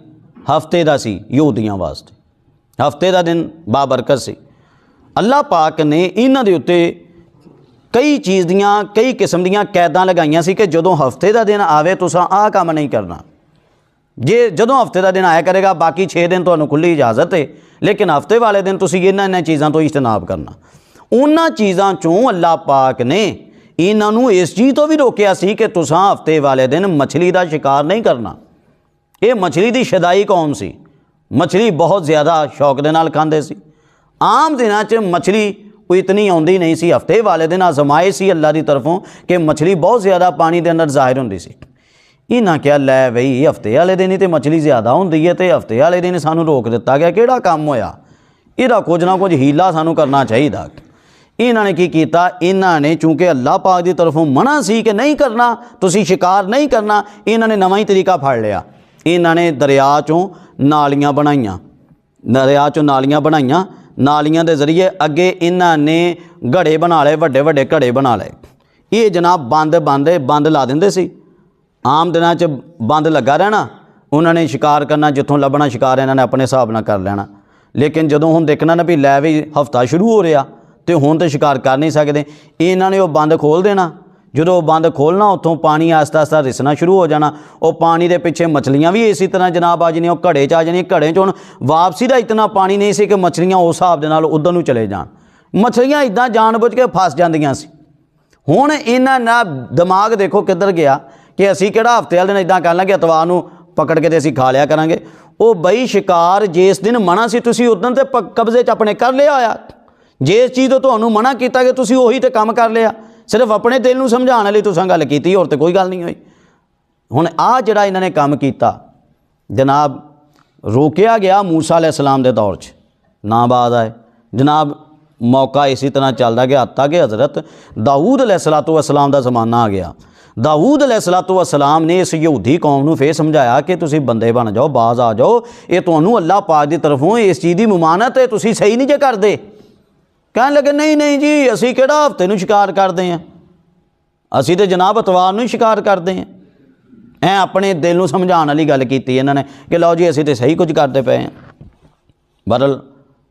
हफ्ते का सी, यहूदियों वास्ते हफ्ते का दिन बाबरकत सी। अल्लाह पाक ने इन्हां दे उत्ते कई चीज़ दियाँ कई किस्म दियाँ कैदां लगाइयां सी कि जदों हफ्ते का दिन आवे तुसां आह काम नहीं करना। जे जदों हफ्ते का दिन आया करेगा बाकी 6 दिन तुहानूं खुली इजाज़त है, लेकिन हफ्ते वाले दिन तुसीं इन्हां चीज़ों तो इजतनाब करना। उन्हां चीज़ों चों अल्लाह पाक ने इन्हां नूं इस चीज़ तो भी रोकिया सी कि तुसां हफ्ते वाले दिन मछली का शिकार नहीं करना। ये मछली की शदाई कौम सी, मछली बहुत ज़्यादा शौक दे नाल खांदे सी। आम दिनां च मछली कोई इतनी आउंदी नहीं सी, हफ्ते वाले दिन आजमाए सी अल्लाह की तरफों कि मछली बहुत ज़्यादा पानी के अंदर जाहिर होंदी सी। इन्हां क्या लै बई हफ्ते वाले दिन ही तो मछली ज़्यादा होंदी है, तो हफ्ते वाले दिन सानूं रोक दिता गया, किहड़ा काम होया? इहदा कुछ ना कुछ हीला सानूं करना चाहिए। इन्हां ने की कीता, इन्हां ने चूँकि अल्लाह पाक की तरफों मना सी कि नहीं करना, तुसी शिकार नहीं करना, इन्हां ने नवा ही तरीका फड़ लिया। इन्हां ने दरिया चों नालियां बनाईयां, दरिया चों नालियां बनाईयां, नालियां दे जरिए अगे इन्हां ने घड़े बना लए, वड्डे वड्डे घड़े बना लए। ये जनाब बंद ला दिंदे सी। आम दिनां च बंद लगा रहना, उन्होंने शिकार करना, जिथों लभना शिकार इन्हां ने अपने हिसाब नाल कर लेना। लेकिन जदों हुण देखना ना भी लै भी हफ्ता शुरू हो रहा तो हुण तो शिकार कर नहीं सकते, इन्हां ने वो बंद खोल देना। जो बंद खोलना उत्थों पानी आस्ता आस्ता रिसना शुरू हो जाना। वो पानी के पिछे मछलियां भी इसी तरह जनाब आ जानियां, घड़े च आ जानियां। घड़े च हुण वापसी का इतना पानी नहीं सी कि मछलियां उस हिसाब दे नाल उधर नूं चले जाण, मछलियां इदां जानबुझ के फस जांदियां सी। हुण इन्हां दा दिमाग देखो किधर गया कि असीं किहड़ा हफ्ते वाले दिन इदां कर लांगे, एतवार नूं पकड़ के ते असीं खा लिया करांगे। वो बई शिकार जिस दिन मना सी तुसीं उदन ते कब्जे च अपने कर लिया होया। जिस चीज़ तो तुहानूं मना किया कि तुसीं उही ते काम कर लिया, सिर्फ अपने दिल नूं समझाउण लई तुसां गल कीती, होर ते कोई गल नहीं होई। हुण आ जिहड़ा इन्हां ने काम कीता जनाब, रोकिया गया मूसा अलैहिस्सलाम दे दौर च, ना बाद आए जनाब। मौका इसी तरह चलदा गया हत्ता कि हज़रत दाऊद अलैहिस्सलाम दा ज़माना आ गया। दाऊद अलैहिस्सलाम ने इस यहूदी कौम नूं फिर समझाया कि तुसीं बंदे बन जाओ, बाज आ जाओ, ये तुहानूं अल्लाह पाक दी तरफों इस चीज़ की मुमानत है, तुसीं सही नहीं जे करदे। कहन लगे नहीं नहीं जी, असीं किहड़ा हफ्ते नूं शिकार करते हैं, असीं ते जनाब इतवार नूं शिकार करते हैं। ऐ अपने दिल नूं समझाउण वाली गल कीती इन्हां ने कि लो जी असीं ते सही कुछ करते पे हैं। बहरहाल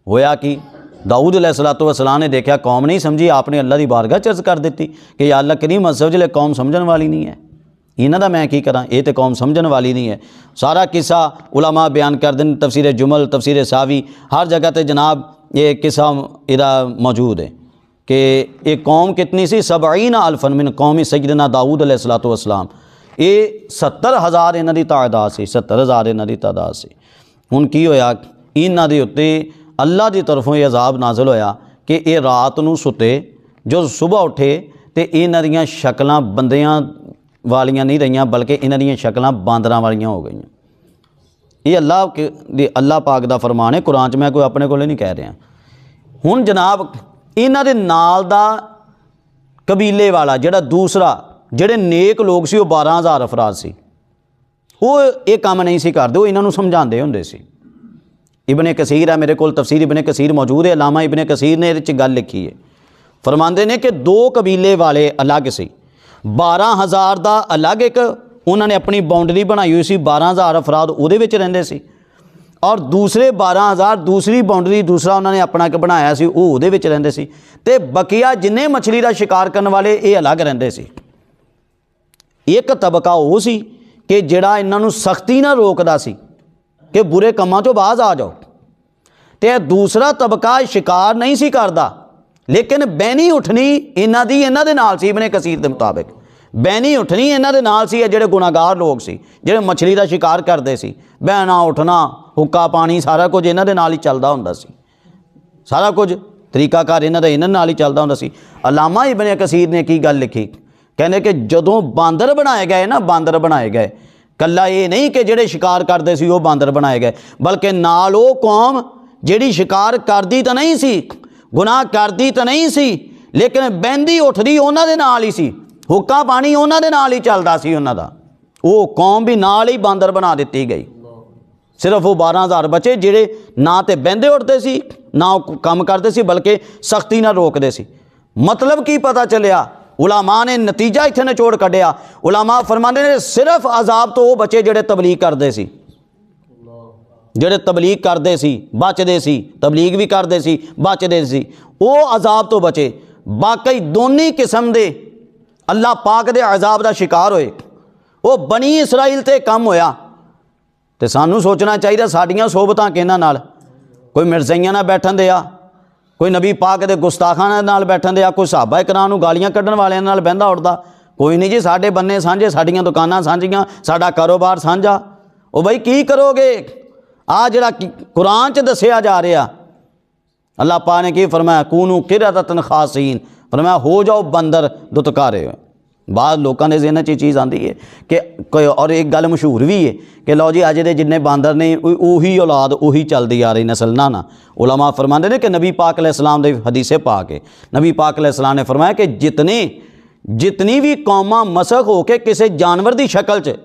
होया कि दाऊद अलैहिस्सलाम ने देखा कौम नहीं समझी, आपने अल्लाह की बारगाह च अर्ज़ कर दी कि या अल्लाह करीम मसब जिले कौम समझण वाली नहीं है, इन्हां दा मैं की करा, ये तो कौम समझण वाली नहीं है। सारा किस्सा उलमा बयान कर दें, तफसीर जुमल, तफसीर सावी, हर जगह पर जनाब ये किस्सा इहदा मौजूद है कि एक कौम कितनी सी, 70 अल्फन मिन कौमी सैयदना दाऊद अलैहिस्सलाम। ये 70,000 इन्हां दी तादाद सी, 70,000 इन्हां दी तादाद सी। हुण की होया, इन्हां दे उत्ते अल्लाह की तरफों ये अजाब नाज़िल होया कि ये रात नूं सुते, जो सुबह उठे तो इन्हां दियां शक्लां बंदियां वालियां नहीं रहियां, बल्कि इन्हां दियां शक्लां बांदरां वालियां हो गईयां। ये अल्लाह पाक दा फरमान है, कुरान च मैं कोई अपने कोले नहीं कह रहा। हुण जनाब इन्हां दे नाल दा कबीले वाला जिहड़ा दूसरा, जिहड़े नेक लोग सी, वो 12,000 अफराद सी, वो ये काम नहीं सी करदे, वो इन्हां नूं समझांदे हुंदे सी। इबन कसीर है मेरे को, तफसीर इबन कसीर मौजूद है, अलामा इबन कसीर ने इहदे गल लिखी है। फरमाते ने कि 2 कबीले वाले अलग सी, 12,000 का अलग एक उन्होंने अपनी बाउंडरी बनाई हुई सी, 12,000 अफराद उहदे विच रहिंदे सी, और दूसरे 12,000 दूसरी बाउंडरी दूसरा उन्होंने अपना एक बनाया सी, वो उहदे विच रहिंदे सी, ते बकिया जिन्ने मछली का शिकार करने वाले ये अलग रहिंदे सी। एक तबका वो सी कि जिहड़ा इन्हां नूं सख्ती नाल रोकदा सी कि बुरे कामों चों बाज आ जाओ, तो दूसरा तबका शिकार नहीं सी करदा, लेकिन बैनी उठनी इन्हां दे नाल सी। इबन कसीर के मुताबिक बैनी उठनी इन्हां दे नाल सी, जिहड़े गुनाहगार लोग सी, जिहड़े मछली का शिकार करते सी, बहना उठना, हुक्का पानी, सारा कुछ इन्हां दे नाल ही चलदा हुंदा सी, सारा कुछ तरीकाकार इन्हां दा इन्हां नाल ही चलदा हुंदा सी। अलामा इबन कसीर ने की गल लिखी, कहने कि जदों बांदर बनाए गए ना, बांदर बनाए गए, कला ये नहीं कि जिहड़े शिकार करते सी वो बांदर बनाए गए, बल्कि नाल वो कौम जिहड़ी शिकार करदी तो नहीं सी, गुनाह करदी तो नहीं सी, लेकिन बहंदी उठदी उन्हां दे नाल ही सी, हुक्का पानी उन्हां दे नाल ही चलदा सी उन्हां दा, वो कौम भी नाल ही बांदर बना दित्ती गई। सिर्फ वो 12,000 बचे जिहड़े ना तो बहंदे उठते सी, ना काम करते सी, बल्कि सख्ती नाल रोकदे सी। मतलब की पता चलिया, उलामा ने नतीजा इत्थे निचोड़ कढ़िया। उलामा फरमाते ने सिर्फ अजाब तो वो बचे जिहड़े तबलीग करते सी, जिहड़े तबलीग करते सी बचदे सी, तबलीग भी करते सी बचदे सी, वो अजाब तो बचे। बाकी दोनों किस्म दे अल्लाह पाक दे अजाब का शिकार होए। वो बनी इसराइल ते कम होया, तो सानू सोचना चाहिए साडियां सोबतां किहनां नाल, कोई मिर्जाइयां नाल बैठन दिया, कोई नबी पाक दे गुस्ताखां नाल बैठन दिया, कोई सहाबा इकराम नूं गालियां कढ़न वालियां नाल बहंदा उठदा, कोई नहीं जी। साडे बन्ने सांझे, साडियां दुकानां सांझियां, साडा कारोबार सांझा। ओ बई की करोगे? आ जिहड़ा कुरान च दस्सिया जा रहा, अल्लाह पाक ने की फरमाया, कूनू किरदतन खासीन, फरमाया हो जाओ बंदर दुतकारे। बाद लोगों के जहन च चीज़ आती है कि और एक गल मशहूर भी है कि लो जी अज दे जिन्ने बांदर ने उही औलाद उही चलती आ रही नस्ल ना उलमा फरमाते हैं कि नबी पाक अलैहिस्सलाम दे हदीसे पा के नबी पाक अलैहिस्सलाम ने फरमाया कि जितनी भी कौमां मसख हो के किसी जानवर की शक्ल च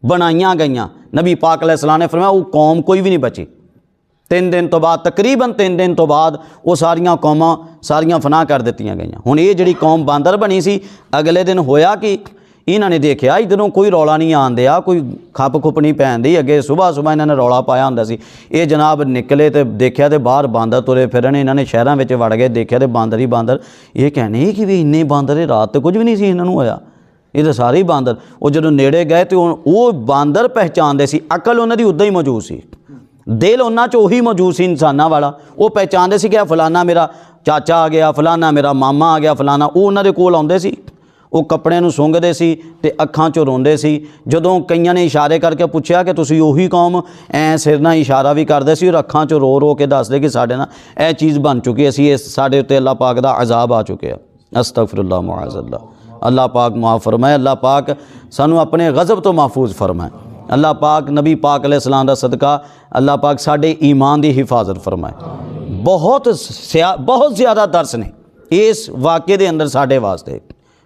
बनाइया गई, नबी पाक अलैहिस्सलाम ने फरमाया वो कौम कोई भी नहीं बची। 3 दिन तो बाद तकरीबन 3 दिन तो बाद वो सारियां कौमां सारियां फना कर दित्तियां गईयां। हुण ये जिहड़ी कौम बांदर बनी सी अगले दिन होया कि इन्हां ने देखिया इधरों कोई रौला नहीं आन दिया, कोई खप खुप नहीं पैन दी। अगे सुबह सुबह इन्हां ने रौला पाया हुंदा सी। ये जनाब निकले तो देखिया तो बाहर बांदर तुरे फिरन, इन्हां ने शहरां विच वड़ गए, देखिया तो बांदर ही बांदर। ये कहने कि भी इन्ने बांदर रात तो कुछ भी नहीं सी इन्हां नूं होया, ये तो सारे ही बांदर। वो जदों नेड़े गए तो वो बांदर पहचानते सी, अकल उन्हां दी उदां ही मौजूद सी, दिल उन्हां च उही मौजूद सी इंसानां वाला। वो पहचानते सी कि फलाना मेरा चाचा आ गया, फलाना मेरा मामा आ गया, फलाना। वो उन्हां दे कोल आउंदे सी, वो कपड़े नूं सुंघदे सी ते अखां चों रोंदे सी। जदों कईयां ने इशारे करके पुछया कि तुसीं उही कौम, ऐ सिर नाल इशारा भी करदे सी और अखां चों रो रो के दसदे कि साडे नाल ਇਹ चीज़ बन चुकी है, असीं इस साडे उत्ते अल्लाह पाक दा अजाब आ चुके। अस्तगफिरुल्लाह मुआज़ल्लाह, अल्लाह पाक माफ़ फरमाए, अल्लाह पाक सानू अपने गज़ब तो महफूज फरमाए। अल्लाह पाक नबी पाक अलैहिस्सलाम दा सदका अल्लाह पाक साडे ईमान दी हिफाजत फरमाए। बहुत ज़्यादा दर्स ने इस वाक़े दे अंदर साडे वास्ते।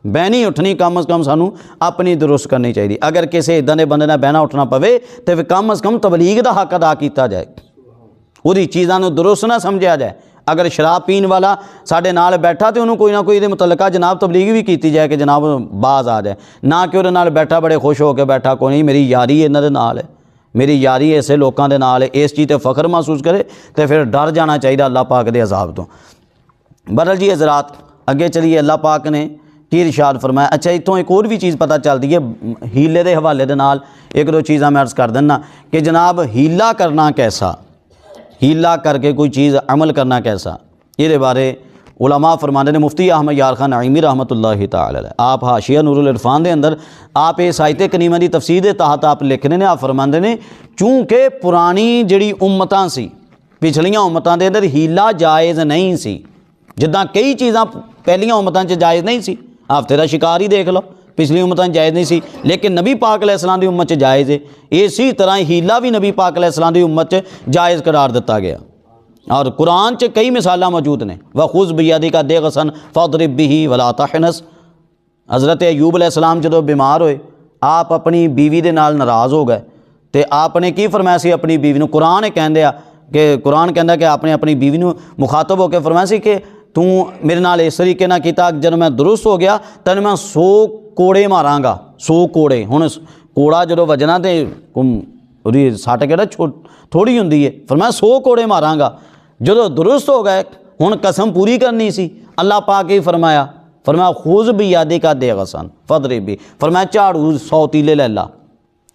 बहनी उठनी कम अज़ कम सानू अपनी दुरुस्त करनी चाहिए। अगर किसी इदां दे बंदे नाल बहना उठना पवे तो फिर कम अज़ कम तबलीग दा हक अदा किया जाए, उहदी चीज़ां नूं दुरुस्त ना समझिया जाए। अगर शराब पीन वाला साडे नाल बैठा तो उन्होंने कोई ना कोई इहदे मुतलका जनाब तबलीग भी की जाए कि जनाब बाज आ जाए, ना कि उहदे नाल बैठा बड़े खुश होकर बैठा कोई नहीं मेरी यारी इन्हां दे नाल है, मेरी यारी ऐसे लोगों के नाल है, इस चीज़ ते फ़ख्र महसूस करे तो फिर डर जाना चाहिए अल्लाह पाक दे अजाब तो। बहरहाल जी हज़रात अगे चलिए, अल्लाह पाक ने की इरशाद फरमाया। अच्छा इतों एक और भी चीज़ पता चलती है हीले के हवाले दे नाल, एक दो चीज़ां मैं अर्ज़ कर दिना कि जनाब हीला करना कैसा, हीला करके कोई चीज़ अमल करना कैसा, ये बारे उलमा फरमाते हैं। मुफ्ती अहमद यार खान नईमी रहमतुल्लाहि तआला अलैह आप हाशिया नूरुल इरफान के अंदर आप इस आयत करीमा की तफसीर के तहत आप लिख रहे हैं, आप फरमाते हैं चूँकि पुरानी जिहड़ी उम्मतां सी पिछलियां उम्मतां दे अंदर हीला जायज़ नहीं सी, जिद्दां कई चीज़ां पहलियां उम्मतां च जायज़ नहीं सी। हफ्ते का शिकार ही देख लो, पिछली उम्मतां जायज़ नहीं सी, लेकिन नबी पाक अलैहिस्सलाम दी उम्मत च जायज़ है। इसी तरह हीला भी नबी पाक अलैहिस्सलाम दी उम्मत च जायज़ करार दिता गया। और कुरान च कई मिसालां मौजूद ने, वखुज़ बियदिका दिग़सन फ़द्रिब बिही वला तहनस। हज़रत अयूब अलैहिस्सलाम जदों बीमार होए, आप अपनी बीवी दे नाल नाराज़ हो गए तो आपने की फरमाया सी अपनी बीवी नूं, कुरान कहंदे आ कि कुरान कहंदा कि आपने अपनी बीवी नूं मुखातब होकर फरमाया सी कि तू मेरे नाल इस तरीके ना किया, जब मैं दुरुस्त हो गया तैनूं मैं 100 कोड़े मारांगा, 100 कोड़े। हुण कोड़ा जो वजना तो उहदी सट केड़ा थोड़ी हुंदी है, फरमाया 100 कोड़े मारांगा। जो दुरुस्त हो गए हुण कसम पूरी करनी सी, अल्लाह पाक ही फरमाया खुज़ बियदिका दिग़सन फ़द्रिब बिही, फरमाया झाड़ू 100 तीले लै ला।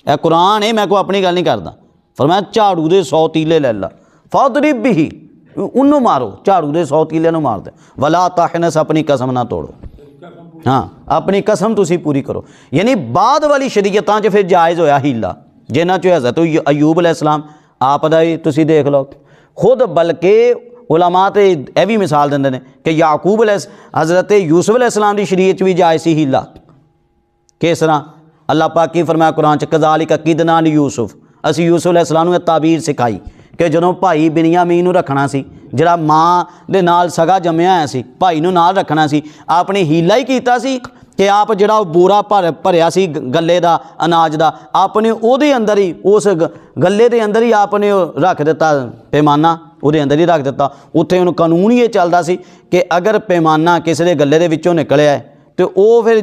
यह कुरान है, मैं कोई अपनी गल नहीं करदा। फरमाया झाड़ू दे 100 तीले लै ला, फ़द्रिब बिही उन्होंने मारो, झाड़ू दे 100 तीले नूं मार दे, वला तहनस अपनी कसम ना तोड़ो, हाँ अपनी कसम तुसी पूरी करो। यानी बाद वाली शरीयतां च फिर जायज़ होया हीला, जिन्हां चों हज़रत अयूब अलैहिस्सलाम आप दा ही तुसी देख लो खुद, बल्कि उलमा ते यह भी मिसाल दिंदे ने कि याकूब हज़रत यूसुफ अलैहिस्सलाम दी शरीयत भी जायज़ सी हीला। किस तरह अल्लाह पाक की फरमाया कुरान च कज़ालिका किदना ली यूसुफ, असी यूसुफ अलैहिस्सलाम नूं ताबीर सिखाई कि जदों भाई बिनियामीन नूं रखना सी, जिहड़ा माँ दे नाल सगा जम्मिया होया सी, भाई नूं नाल रखना सी, आपने हीला ही कीता सी कि आप जिहड़ा बोरा भरिया सी गले दा अनाज दा, आपने उहदे अंदर ही उस गले दे अंदर ही आपने रख दिता पैमाना, उहदे अंदर ही रख दिता। उत्थे उहनूं कानून ही चलदा सी कि अगर पैमाना किसी दे गले दे विचों निकलिया है तो वह फिर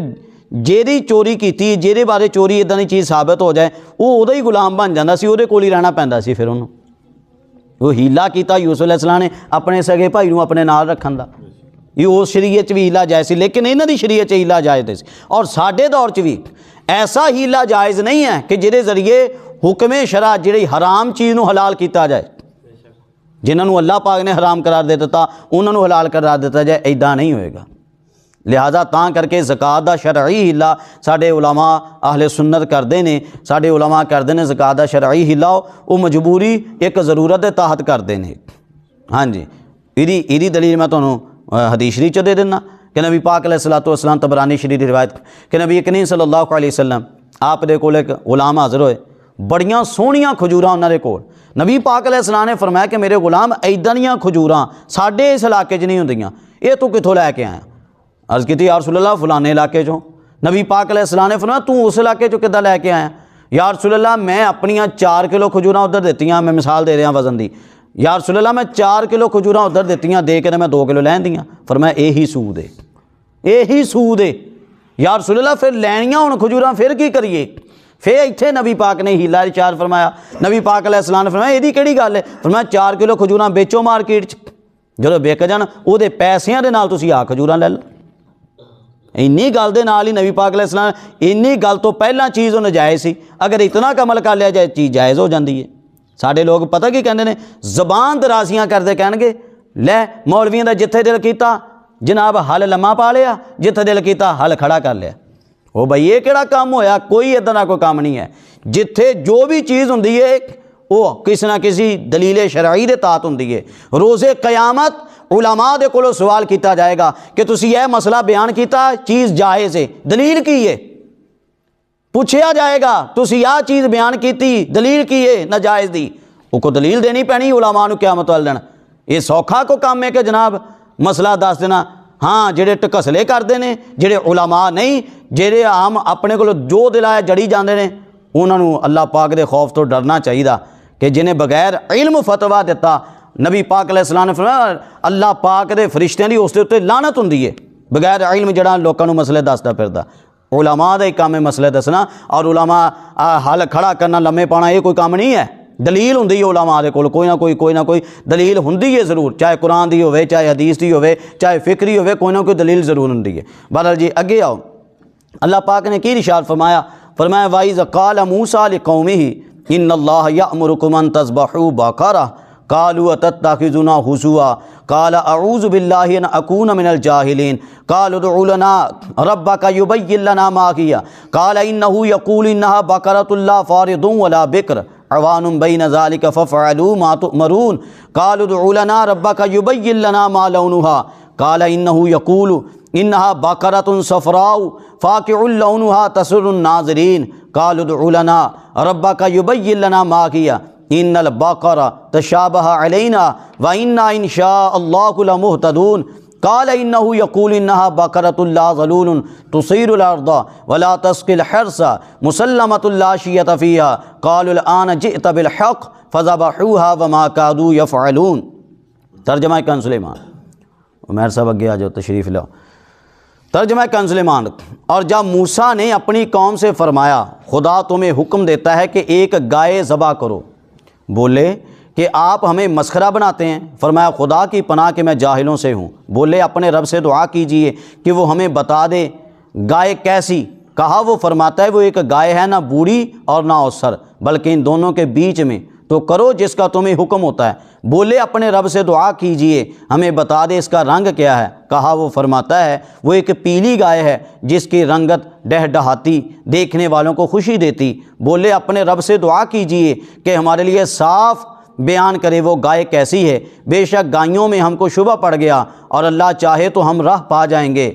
जेदी चोरी की, जेदे बारे चोरी इदां दी चीज़ साबित हो जाए वो उहदा ही गुलाम बन जाता सी, उहदे कोल ही रहना पैंदा सी। फिर उहनूं वो हीला किया यूसुफ अलैहिस्सलाम ने अपने सगे भाई नूं अपने नाल रखण दा, ये उस शरीयत भी हीला जायज़ सी, लेकिन इन्हां दी शरीयत च हीला जायज़ सी। और साडे दौर च भी ऐसा हीला जायज़ नहीं है कि जिहदे जरिए हुक्मे शरा जिहड़ी हराम चीज़ नूं हलाल किया जाए, जिन्होंने अल्लाह पाक ने हराम करार दे दिता उन्होंने हलाल करार दिता जाए, इदां नहीं होएगा। लिहाजा तां करके ज़कात दा शरई हीला साडे उलमा अहले सुन्नत करते हैं, साडे उलमा करते हैं ज़कात दा शरई हीला वो मजबूरी एक ज़रूरत के तहत करते हैं। हाँ जी, इहदी दलील मैं तुहानूं हदीस शरीफ च दे दिना कि नबी पाक अलैहिस्सलाम तबरानी शरीफ की रिवायत कि नबी करीम सल्लल्लाहु अलैहि वसल्लम आप दे कोल एक गुलाम हाज़र होए, बड़ियां सोहणियां खजूरां उन्हां दे कोल। नबी पाक अलैहिस्सलाम ने फरमाया कि मेरे गुलाम इदां दियां खजूरां साडे इस इलाके 'च नहीं होंदियां, ये तू कित्थों लैके आया? अर्ज़ की या रसूलल्लाह फलाने इलाके चों। नबी पाक अलैहिस्सलाम ने फरमाया तू उस इलाके चों किद्दां लैके आया? या रसूलल्लाह मैं अपनियां 4 किलो खजूरां उधर दित्तियां, मैं मिसाल दे रहा वज़न दी। या रसूलल्लाह मैं 4 किलो खजूरां उधर दित्तियां, दे के मैं 2 किलो लैन दियां। फरमाया यही सूद है, यही सूद है। या रसूलल्लाह फिर लैनियां हुण खजूरां फिर की करिए? फिर इत्थे नबी पाक ने हीला इरशाद फरमाया। नबी पाक अलैहिस्सलाम ने फरमाया इहदी किहड़ी गल है? फरमाया 4 किलो खजूरां बेचो मार्केट च, जो विक जाण उहदे पैसिਆਂ ਦੇ ਨਾਲ ਤੁਸੀਂ आ खजूरां लै लो। इन्नी गल दे नाल ही नबी पाक अलैहिस्सलाम इन्नी गल तो पहला चीज़ वो नजायज़ सी, अगर इतना कमल कर लिया जाए चीज़ जायज़ हो जाती है। साडे लोग पता की कहते हैं, जबान दराजियां करते कहणगे लै मौलवियों का जिथे दिल किया जनाब हल लम्मा पा लिया, जिथे दिल किया हल खड़ा कर लिया। ओ बई ये किहड़ा काम होया? कोई इदां दा कोई काम नहीं है। जिथे जो भी चीज़ हुंदी है वो किसी ना किसी दलील शरई दे तात हुंदी है। रोज़े क़यामत उलमा दे कोलों सवाल किया जाएगा कि तुसी यह मसला बयान किया, चीज़ जायज़ है, दलील की है? पूछया जाएगा तुसी आ चीज़ बयान की, दलील की है नाजायज़ दी? उसको दलील देनी पैनी उलमा नूं क़यामत वाले दिन। ये सौखा को काम है कि जनाब मसला दस देना। हाँ जेड़े टकसले करते हैं, जेड़े उलमा नहीं, जेड़े आम अपने को जो दिलाया जड़ी जाते हैं, उन्होंने अल्लाह पाक के खौफ तो डरना चाहिए कि जिन्हें बगैर इल्म फतवा दिता। नबी पाक अलैहिस्सलाम ने फरमाया अल्लाह पाक के फरिश्तियां दी उसदे उत्ते लानत हुंदी है बगैर इल्म जड़ा लोगों को मसले दसदा फिरदा। उलमा का ही काम है मसले दसना, और उलमा हल खड़ा करना लम्मे पाना ये कोई काम नहीं है। दलील हुंदी है उलमा दे कोल, कोई ना कोई दलील हुंदी है ज़रूर, चाहे कुरान दी होवे, चाहे हदीस दी होवे, चाहे फिक्री होवे, कोई ना कोई दलील ज़रूर हुंदी है। बहरहाल जी अगे आओ, अल्लाह पाक ने की इरशाद फरमाया, फरमाया वाइज़ क़ाल मूसा लिक़ौमिही इन्नल्लाह यअमुरुकुम अन तज़बहू बक़रा क़ालू अतत्तख़िज़ुना हुज़ुआ क़ाल अऊज़ु बिल्लाहि अन अकून मिनल जाहिलीन क़ाल उदउ लना रब्बका युबय्यिन लना मा हिय क़ाल इन्नहु यक़ूलु इन्नहा बक़रतुन ला फ़ारिदुन वला बिक्र अवानुम बैन ज़ालिका फ़फ़अलू मा तुअमरून क़ाल उदउ लना रब्बका युबय्यिन लना मा लौनुहा क़ाल इन्नहु यक़ूलु इन्नहा बक़रतुन सफ़राउ फ़ाक़िउन लौनुहा तसुर्रुन नाज़िरीन क़ाल उदउ लना रब्बका युबय्यिन लना मा हिय इन्नल बक़रा तशाबहा अलैना व इन्ना इंशाअल्लाहु लमुहतदून क़ाल इन्नहु यक़ूलु इन्नहा बक़रतुन ला ज़लूलुन तुसीरुल अर्द वला तस्क़िल हर्सा मुसल्लमतुन ला शिय्यत फ़ीहा क़ालुल आन जिअत बिल हक़ फ़ज़बहूहा वमा कादू यफ़अलून। तर्जमा कंज़ सुलेमान। उमर साहब अगे आ जाओ, तशरीफ़ लो। तर्जमा कंज़ सुलेमान। और जब मूसा ने अपनी कौम से फरमाया खुदा तुम्हें हुक्म देता है कि एक गाय ज़बा करो, बोले कि आप हमें मस्खरा बनाते हैं। फरमाया खुदा की पनाह कि मैं जाहिलों से हूँ। बोले अपने रब से दुआ कीजिए कि वो हमें बता दे गाय कैसी। कहा वो फरमाता है वो एक गाय है, ना बूढ़ी और ना औसर, बल्कि इन दोनों के बीच में, तो करो जिसका तुम्हें हुक्म होता है। बोले अपने रब से दुआ कीजिए हमें बता दे इसका रंग क्या है। कहा वो फरमाता है वो एक पीली गाय है जिसकी रंगत डहडहाती, देखने वालों को खुशी देती। बोले अपने रब से दुआ कीजिए कि हमारे लिए साफ़ बयान करे वो गाय कैसी है। बेशक गायों में हमको शुबा पड़ गया और अल्लाह चाहे तो हम राह पा जाएंगे।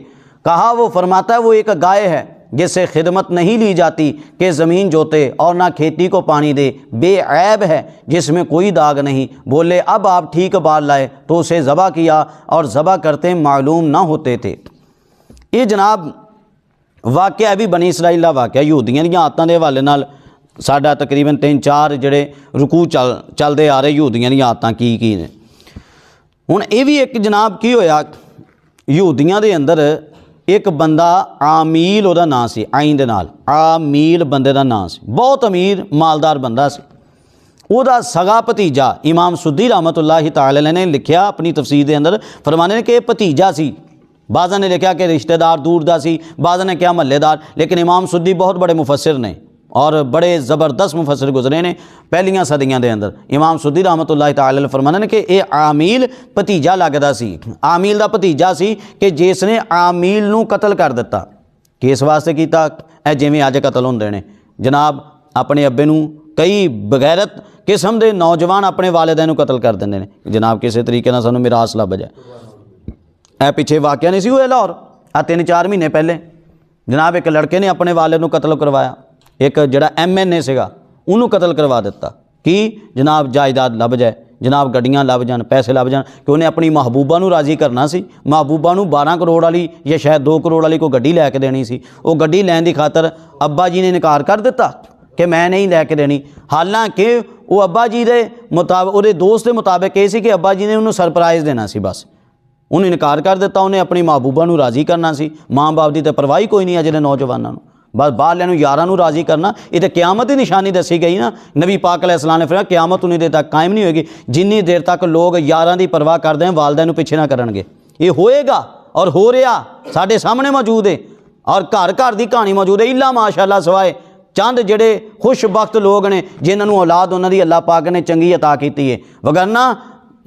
कहा वो फरमाता है वो एक गाय है जिससे खिदमत नहीं ली जाती कि ज़मीन जोते और ना खेती को पानी दे, बेऐब है जिसमें कोई दाग नहीं। बोले अब आप ठीक बात लाए तो उसे ज़बा किया और ज़बा करते मालूम ना होते थे। ये जनाब वाक़या भी बनी इसराइल का वाक़या, यहूदियों दी आदतां दे हवाले नाल साडा तकरीबन 3-4 जिहड़े रुकू चलते आ रहे यहूदियों दी आदतां की ने। हुण ये भी एक जनाब की होया, यहूदियों दे अंदर एक बंदा आमील उहदा नाम सी, आइन दे नाल आमील बंदे दा नाम सी, बहुत अमीर मालदार बंदा सी। उहदा सगा भतीजा इमाम सुद्दी रहमतुल्लाहि तआला ने लिखिया अपनी तफसीर दे अंदर, फरमाने ने कि भतीजा सी। बाज़ा ने लिखा कि रिश्तेदार दूर दा सी, बाज़ा ने क्या महल्लेदार। लेकिन इमाम सुद्दी बहुत बड़े मुफस्सिर ने और बड़े ज़बरदस्त मुफस्सिर गुजरे ने पहलियां सदियां दे अंदर। इमाम सुद्दी रहमतुल्लाहि तआला अलैह फरमाने ने कि ये आमील भतीजा लगदा सी, आमील दा भतीजा सी कि जिसने आमील नूं कतल कर दिता। किस वास्ते कीता? ए जिवें अज कतल हुंदे ने जनाब, अपने अब्बे नूं कई बगैरत किस्म के नौजवान अपने वालिदैन नूं कतल कर दिंदे ने जनाब, किसी तरीके नाल सानूं मिरास लभ जाए। ए पिछे वाक़या नहीं सी होया लाहौर, आ 3-4 महीने पहले जनाब एक लड़के ने अपने वाले को कतल करवाया, एक जड़ा MNA सीगा उन्होंने कतल करवा दिता कि जनाब जायदाद लभ जाए, जनाब गड्डियां लभ जान, पैसे लभ जान, कि उन्हें अपनी महबूबा नूं राज़ी करना सी। महबूबा नूं 12 करोड़ वाली या शायद 2 करोड़ वाली कोई गड्डी लैके देनी सी। वो गड्डी लैन की खातर अब्बा जी ने इनकार कर दिता कि मैं नहीं लैके देनी। हालांकि वो अब्बा जी के मुताबिक, वो दोस्त के मुताबिक ये सी कि अब्बा जी ने उन्होंने सरप्राइज़ देना सी, बस उन्हें इनकार कर दिता। उन्हें अपनी महबूबा नूं राज़ी करना सी। माँ बाप की तो परवाह ही कोई नहीं अजे नौजवानों, बस बाहर यारां राज़ी करना। ये तो क्यामत की निशानी दसी गई ना। नबी पाक अलैहिस्सलाम ने फरमाया क्यामत उन्नी देर तक कायम नहीं होगी जिन्नी देर तक लोग यारां की परवाह करते हैं वालदैन पिछे ना करनगे। ये होएगा और हो रहा साढ़े सामने मौजूद है और घर घर की कहानी मौजूद है। इला माशाअल्लाह सवाए चंद जेड़े खुशबख्त लोग ने जिन्होंने औलाद उन्होंने अल्लाह पाक ने चंगी अता की है। वगरना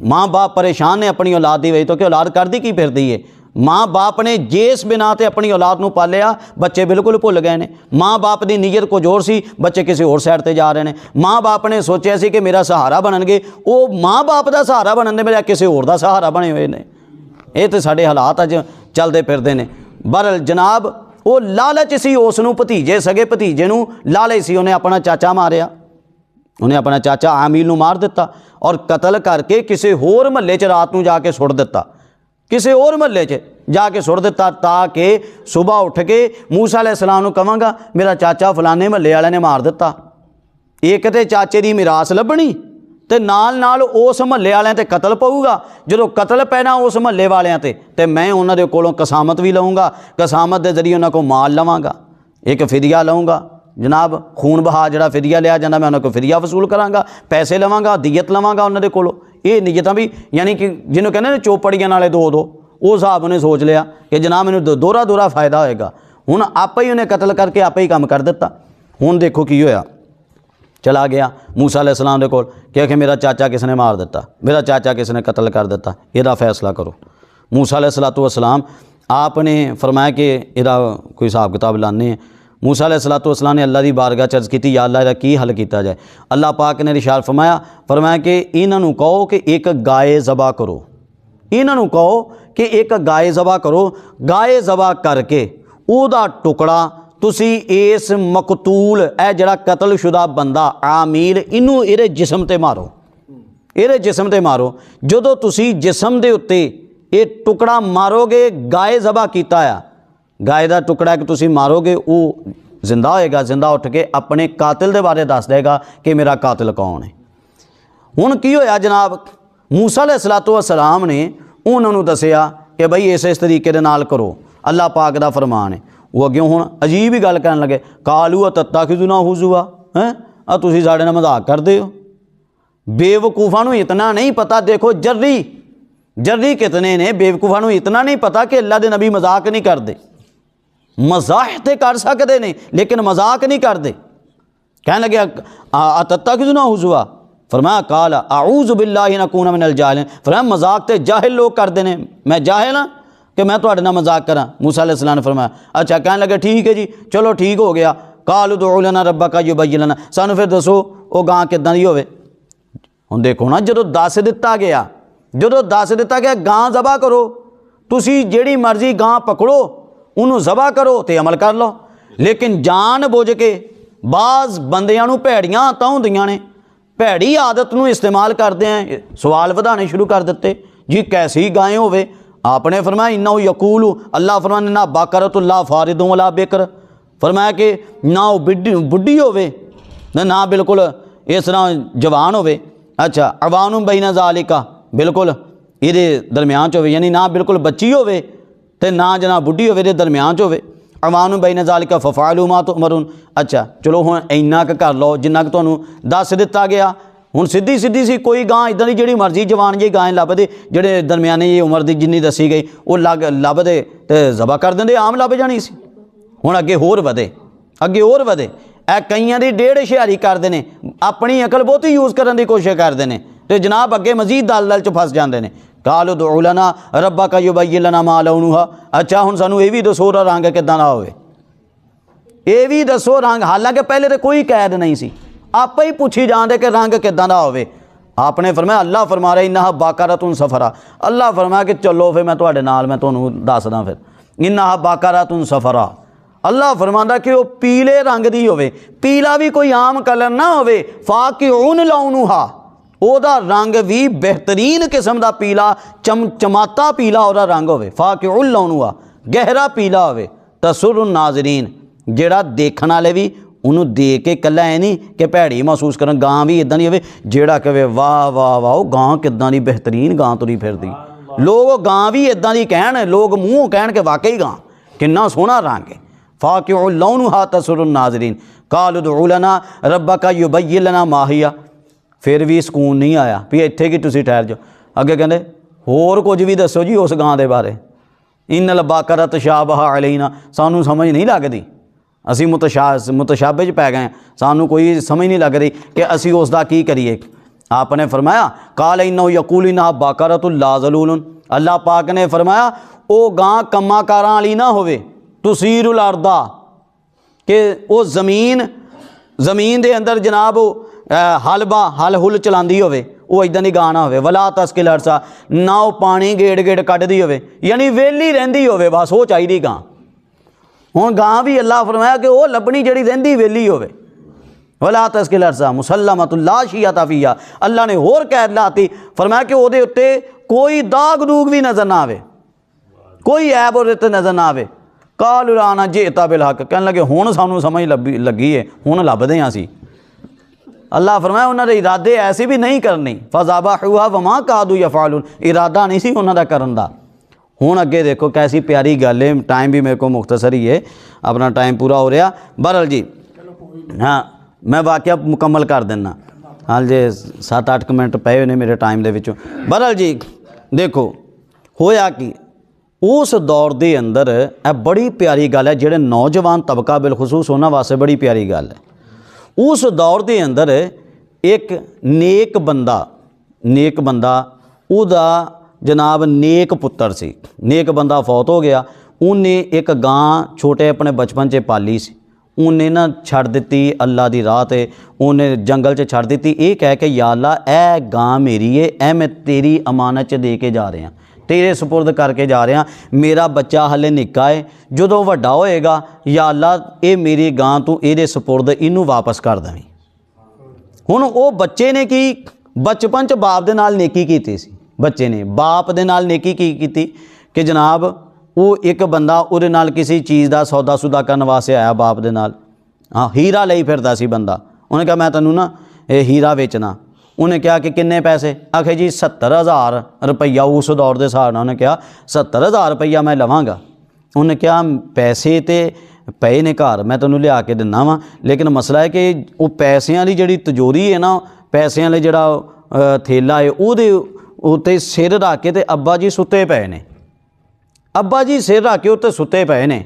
माँ बाप परेशान ने अपनी औलाद की वजह तो कि औलाद करती की फिरती है। माँ बाप ने जिस बिना ते अपनी औलाद को पालिया बच्चे बिल्कुल भुल गए हैं। माँ बाप की नीयत को जोर सी, बच्चे किसी होर साइड पर जा रहे हैं। माँ बाप ने सोचा सी कि मेरा सहारा बननगे, वो माँ बाप का सहारा बनने मेरा किसी होर का सहारा बने हुए हैं। ये तो साढ़े हालात अज चलते फिरते हैं। बहरहाल जनाब वो लालच सी, उसनों भतीजे सगे भतीजे नूं लालच सी, उन्हें अपना चाचा मारिया, उन्हें अपना चाचा आमिल नूं मार दिता और कतल करके किसी होर महल्ले च रात नूं जाके सुट दिता, किसी और महल्ले च जाके सुट दिता ताकि सुबह उठ के मूसा अलैहिस्सलाम नूं कहांगा मेरा चाचा फलाने महल्ले वाले ने मार दिता। एक तो चाचे की मिरास लभनी ते नाल नाल उस महल्ले वालियां ते कतल पऊगा। जो कतल पैना उस महल्ले वालियां ते मैं उन्होंने कोलों कसामत भी लऊँगा, कसामत के जरिए उन्होंने को माल लवांगा, एक फिदिया लऊँगा जनाब, खून बहा जड़ा फिदिया लिया जाता मैं उन्होंने को फिदिया वसूल करांगा, पैसे लवांगा, दीयत लवांगा उन्होंने कोलों। ये नीयतां भी यानी कि जिन्होंने कहने चौपड़ियां नाले दो वो हिसाब उन्हें सोच लिया कि जनाब मैंने दोहरा दोहरा फायदा होएगा। हुण आपे ही उन्हें कतल करके आपे ही काम कर दिता। हुण देखो की होया, चला गया मूसा अलैहिस्सलाम दे कोल कि आखे मेरा चाचा किसने मार दिता, मेरा चाचा किसने कतल कर दिता, इहदा फैसला करो। मूसा अलैहिस्सलाम आपने फरमाया कि इहदा कोई हिसाब किताब लाने। मूसा अलैहिस्सलाम ने अल्लाह की बारगाह च अर्ज़ की या अल्लाह इहदा की हल किया जाए। अल्लाह पाक ने इरशाद फरमाया कि इन्हों कहो कि एक गाय ज़बा करो, इन्हों कहो कि एक गाय ज़बा करो, गाय ज़बा करके उहदा टुकड़ा तुसी इस मकतूल ए जड़ा कतलशुदा बंदा आमील इनू इहदे जिस्म ते मारो, इहदे जिस्म ते मारो। जदों तुसी जिस्म दे उत्ते ये टुकड़ा मारोगे, गाय ज़बा कीता आ, गाय का टुकड़ा कि तुसी मारोगे वो जिंदा होएगा, जिंदा उठ के अपने कातिल के बारे दस देगा कि मेरा कातिल कौन है। हुण की होया जनाब, मूसा अलैहिस्सलाम ने उन्होंने दसिया कि बई इस तरीके दे नाल करो, अल्लाह पाक दा फरमान है। वो अगे हुण अजीब ही गल करन लगे, कालू तत्ताखिज़ुना हुज़ुआ, हैं तुसीं साडे नाल मजाक करदे हो। बेवकूफ़ां नूं इतना नहीं पता, देखो जर्री कितने ने, बेवकूफ़ां नूं इतना नहीं पता कि अल्लाह दे नबी मजाक नहीं करते। मजाक तो कर सकते हैं लेकिन मजाक नहीं करते। कहने लगे तत्ताखिज़ुना हुज़ुआ, फरमाया काल अऊज़ु बिल्लाहि अन अकूना मिनल जाहिलीन, फरमाया मजाक तो जाहिल लोग करते हैं, मैं जाहिल हाँ कि मैं तुहाडे नाल मजाक करा। मूसा अलैहिस्सलाम ने फरमाया अच्छा, कहने लगे ठीक है जी, चलो ठीक हो गया। काल उदउ लना रब्बका युबय्यिन लना, सानू फिर दसो वो गां किदां दी होवे। हुण देखो ना, जो दस दिता गया गां ज़बा करो, तुसी जिहड़ी मर्जी गां पकड़ो उन्होंने ज़बा करो तो अमल कर लो। लेकिन जान बुझ के बाज़ बंदियां नूं भैड़ियां आदतां हुंदियां ने, भैड़ी आदत नूं इस्तेमाल करते हैं सवाल वधाने शुरू कर दिते जी कैसी गायें होवे। आपने फरमाया इन्ना यकूल, अल्लाह फरमाने ना बाकरतुल्लाह फारिदुन वला बिक्र, फरमाया कि ना वो बुढ़ी होवे ना बिल्कुल इस तरह जवान होवे। अच्छा, अवानुम बैना ज़ालिका, बिल्कुल ये दरम्यान च होवे, यानी ना बिल्कुल बच्ची होवे ते ना जना बुढ़ी होवे, दे दरम्यान च होवे। अवानुम बैना ज़ालिका फ़फ़अलू मा तुअमरून। अच्छा चलो हुण इन्ना क कर लो जिन्ना क तुहानूं दस दिता गया। हुण सीधी सी कोई गां इदां दी जिहड़ी मर्जी जवान जी गायें लभदे, जिहड़े दरम्याने जी उम्र दी जिन्नी दसी गई वो लभदे ते ज़बा कर दिंदे, आम लभ जानी सी। हुण अगे होर वधे, अगे होर वधे। ए कईयां दी डेढ़ हुशियारी करदे ने, अपनी अकल बहुती यूज़ करन दी कोशिश करदे ने ते जनाब अगे मजीद दलदल च फस जांदे ने। काल उदउ लना रब्बका युबय्यिन लना मा लौनुहा। अच्छा हुण सानू ये भी दसो रंग किदां दा होवे, ये भी दसो रंग। हालांकि पहले तो कोई कैद नहीं सी, आपे ही पूछी जाते कि रंग किदां दा होवे। आपने फरमाया अल्लाह फरमा रहा इन्ना बाकरतुन सफरा, अल्लाह फरमाया कि चलो फिर मैं तुहाडे नाल मैं तुहानूं दसदा फिर इन्ना बाकारातुन सफरा। अल्लाह फरमांदा कि वो पीले रंग दी होवे, पीला भी कोई आम कलर ना होवे। फाकिउन लौनुहा, ओदा रंग भी बेहतरीन किस्म दा पीला, चमाता पीला ओदा रंग होवे। फाकिउन लौनुहा, गहरा पीला होवे। तसुरुन नाज़रीन, जेड़ा देखण वाले भी उन्होंने देख के कला है नहीं कि भैड़ी महसूस करन। गां भी इदां दी होवे जेड़ा कहे वाह वाह वाह वो गां किदां दी बेहतरीन गां तुरी फिरदी। लोग गां भी इदां दी कहण, लोग मूँहों कहण के वाकई गां किन्ना सोहना रंग है। फाकिउन लौनुहा तसुरुन नाज़रीन। कालू उदउ लना रब्बका युबय्यिन लना मा हिया। फिर भी सुकून नहीं आया भी इत्थे कि तुसीं ठहर जाओ। अगे कहंदे होर कुछ भी दसो जी उस गां दे बारे। इन्नल बाकरा तशाबहा अलैना, सानू समझ नहीं लगती, असी मुतशाबे च पै गए, सानू कोई समझ नहीं लग रही कि असी उसका की करिए। आपने फरमाया काल इन्नो यकूल इन्ना बाकरतुल ला ज़लूलुन। अल्लाह पाक ने फरमाया वो गां कम्मा कारां वाली ना होवे, तुसीरुल अर्दा, कि वो ज़मीन दे अंदर जनाब हल हुल चलांदी होवे, वो इदां दी गां ना होवे। वला तस्किल अरसा, ना वो पानी गेड़ गेड़ कड्ढदी होवे, यानी वेली रहिंदी होवे, बस वो चाहिदी गां। हुण गां भी अल्लाह फरमाया कि वो लभनी जिहड़ी रहिंदी वेली होवे। वला तस्किल अरसा मुसल्लमतुन ला शियता फीहा। अल्लाह ने होर कैद लाती, फरमाया कि उहदे उत्ते कोई दाग दूग भी नज़र ना आवे, कोई ऐब उहदे ते नज़र ना आवे। कालू लाना जिता बिल हक, कहने लगे हुण सानू समझ लगी है, हुण लभदे हां असीं। अल्लाह फरमाया उन्होंने इरादे ऐसे भी नहीं करनी। फ़ज़ाबहुहा वमा कादू यफ़अलून, इरादा नहीं सी उन्होंने करन दा। हुण अगे देखो कैसी प्यारी गल है। टाइम भी मेरे को मुख्तसर ही है, अपना टाइम पूरा हो रहा। बहरहाल जी हाँ मैं वाकया मुकम्मल कर देना, हाल जे 7-8 मिनट पे हुए ने मेरे टाइम दे विचों। बहरहाल जी देखो होया कि उस दौर के अंदर यह बड़ी प्यारी गल है, जेड़े नौजवान तबका बिलखसूस उन्होंने वास्ते बड़ी प्यारी गल है। उस दौर के अंदर एक नेक बंदा उदा जनाब नेक पुत्र सी। नेक बंदा फौत हो गया, उन्हें एक गां छोटे अपने बचपन च पाली सी, उन्हें ना छड़ दी अल्लाह की राह ते, उन्हें जंगल च छड़ दी। ये कह के या अल्लाह ए गां मेरी है, ए मैं तेरी अमानत च दे के जा रहा, तेरे सुपुर्द करके जा रहा, मेरा बच्चा हले निक्का है, जो वड्डा होएगा या अल्लाह ये मेरी गां तू ये सुपुर्द इनू वापस कर देवी। हुण वो बच्चे ने की बचपन च बाप दे नाल नेकी कीती सी, बच्चे ने बाप दे नाल नेकी की कि जनाब वो एक बंदा उहदे नाल किसी चीज़ का सौदा सुदा करने वास्ते आया बाप दे नाल। हाँ हीरा लई फिरदा सी बंदा, उन्हें कहा मैं तैनूं ना ये हीरा बेचना। उन्हें कहा कि किन्ने पैसे, आखे जी 70,000 रुपया। उस दौर के हिसाब नाल उन्हें कहा 70,000 रुपया मैं लवांगा। उन्हें कहा पैसे तो पे ने घर, मैं तैनूं लिया के दिना वा, लेकिन मसला है कि वो पैसों की जिहड़ी तिजोरी है ना, पैसों वाले जिहड़ा थैला है उहदे उत्ते सिर रख के ते अब्बा जी सुते पे ने, अब्बा जी सिर रख के उत्ते सुते पे ने,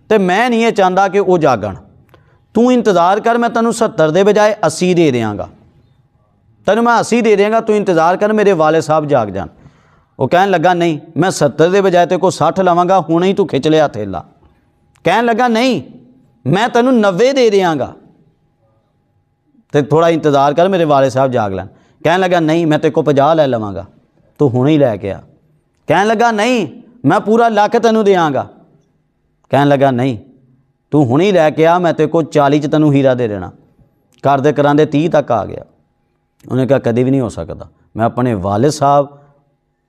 ते मैं नहीं चाहता कि वो जागण। तू इंतज़ार कर, मैं तैनूं 70 के बजाय 80 दे देंगा, तैनूं मैं 80 दे देंगा, तू इंतज़ार कर मेरे वाले साहब जाग जान। वो कहन लगा नहीं मैं 70 के बजाय तेरे को 60 लवांगा, हुणे ही तू खिंच लिया थैला। कहन लगा नहीं मैं तैनूं 90 दे देंगा, तो थोड़ा इंतज़ार कर मेरे वाले साहब जाग लैन। कहन लगा नहीं मैं तेरे को 50 लै लवांगा, तू हुणे ही लैके आ। कहन लगा नहीं मैं पूरा लाख तैनूं देंगा। कहन लगा नहीं तू हुणे ही लैके आ, मैं तेरे को 40 च तैनूं हीरा दे देना। करदे करांदे 30 तक आ गया। उन्हें कहा कभी भी नहीं हो सकता, मैं अपने वालिद साहब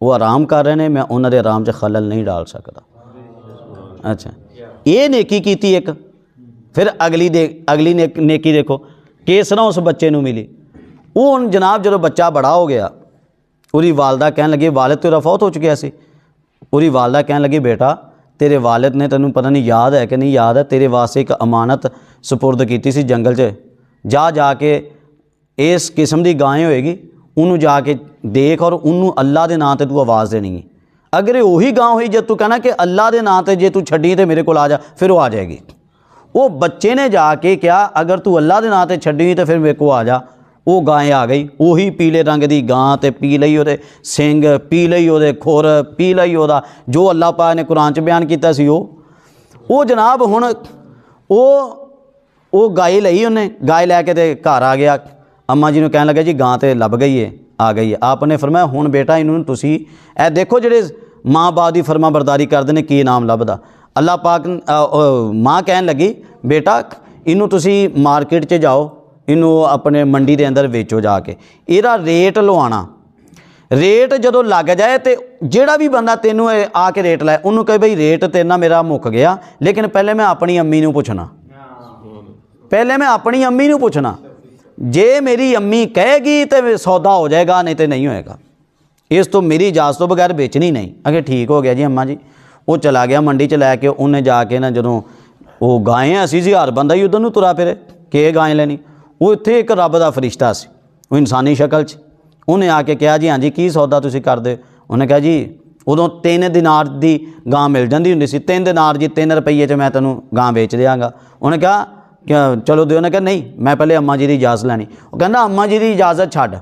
वो आराम कर रहे हैं, मैं उन्होंने आराम से खलल नहीं डाल सकता। अच्छा ये नेकी की एक, फिर अगली नेकी देखो किस तरह उस बच्चे नूं मिली। वो हुण जनाब जो बच्चा बड़ा हो गया, उहदी वालदा कहन लगी, वालिद तेरा फौत हो चुकिया सी। उहदी वालदा कहन लगी बेटा तेरे वालिद ने तैनूं पता नहीं याद है कि नहीं याद है, तेरे वास्ते एक अमानत सुपुर्द की सी जंगल च, जाके इस किस्म की गायें होएगी उन्होंने जाके देख और उन्होंने अल्लाह के नाम से तू आवाज़ देनी है। अगर ये उही गां हुई जो तू कहना कि अल्लाह के नाम से जे तू छड्डी तो मेरे को आ जा, फिर वो आ जाएगी। वो बच्चे ने जाके क्या अगर तू अल्लाह के नाम से छड्डी तो फिर मेरे को आ जा। वो गाय आ गई, उही पीले रंग की गां, तो पीले ही वो सिंग, पीले ही वो खुर, पीला ही वो जो अल्लाह पाक ने कुरान च बयान किया सी। वो जनाब हुण वो गाय लई, उन्हें गाय लैके ते घर आ गया। अम्मा जी ने कहन लगे जी गां तो लभ गई है, आ गई है। आपने फरमाया हुण बेटा इन्होंने तुसी ए देखो जिहड़े माँ बाप की फरमा बरदारी करते हैं की नाम लभदा। अल्लाह पाक माँ कहन लगी बेटा इनू तुसी मार्केट च जाओ, इनू अपने मंडी के अंदर वेचो जाके, इहदा रेट लवाना। रेट जदों लग जाए तो जिहड़ा भी बंदा तेनू आके रेट लाए उन्होंने कहे बई रेट तेरे नाल मेरा मुक गया, लेकिन पहले मैं अपनी अम्मी नू पुछना, पहले मैं अपनी अम्मी नू पुछना, जे मेरी अम्मी कहेगी तो सौदा हो जाएगा, नहीं तो नहीं होएगा। इस तो मेरी इजाज़त तो बगैर बेचनी नहीं। अगे ठीक हो गया जी अम्मा जी। वो चला गया मंडी च लैके, उन्हें जाके ना जदों वो गायें असी जी हर बंदा ही उधर नूं तुरा फिरे कि गाय लेनी। वो इत्थे एक रब दा फरिश्ता सी, वो इंसानी शक्ल च। उन्हें आके कहा जी हाँ जी की सौदा तुसीं करदे? उन्हें कहा जी उदों 3 दिनार दी गां मिल जाती हुंदी सी, 3 दिनार जी 3 रुपये च मैं तैनूं गां बेच देंगा। उन्हें कहा क्या चलो दो? उन्हें कहा नहीं मैं पहले अम्मा जी की इजाज़त लैनी। वो कहंदा अम्मा जी की इजाज़त छड्ड,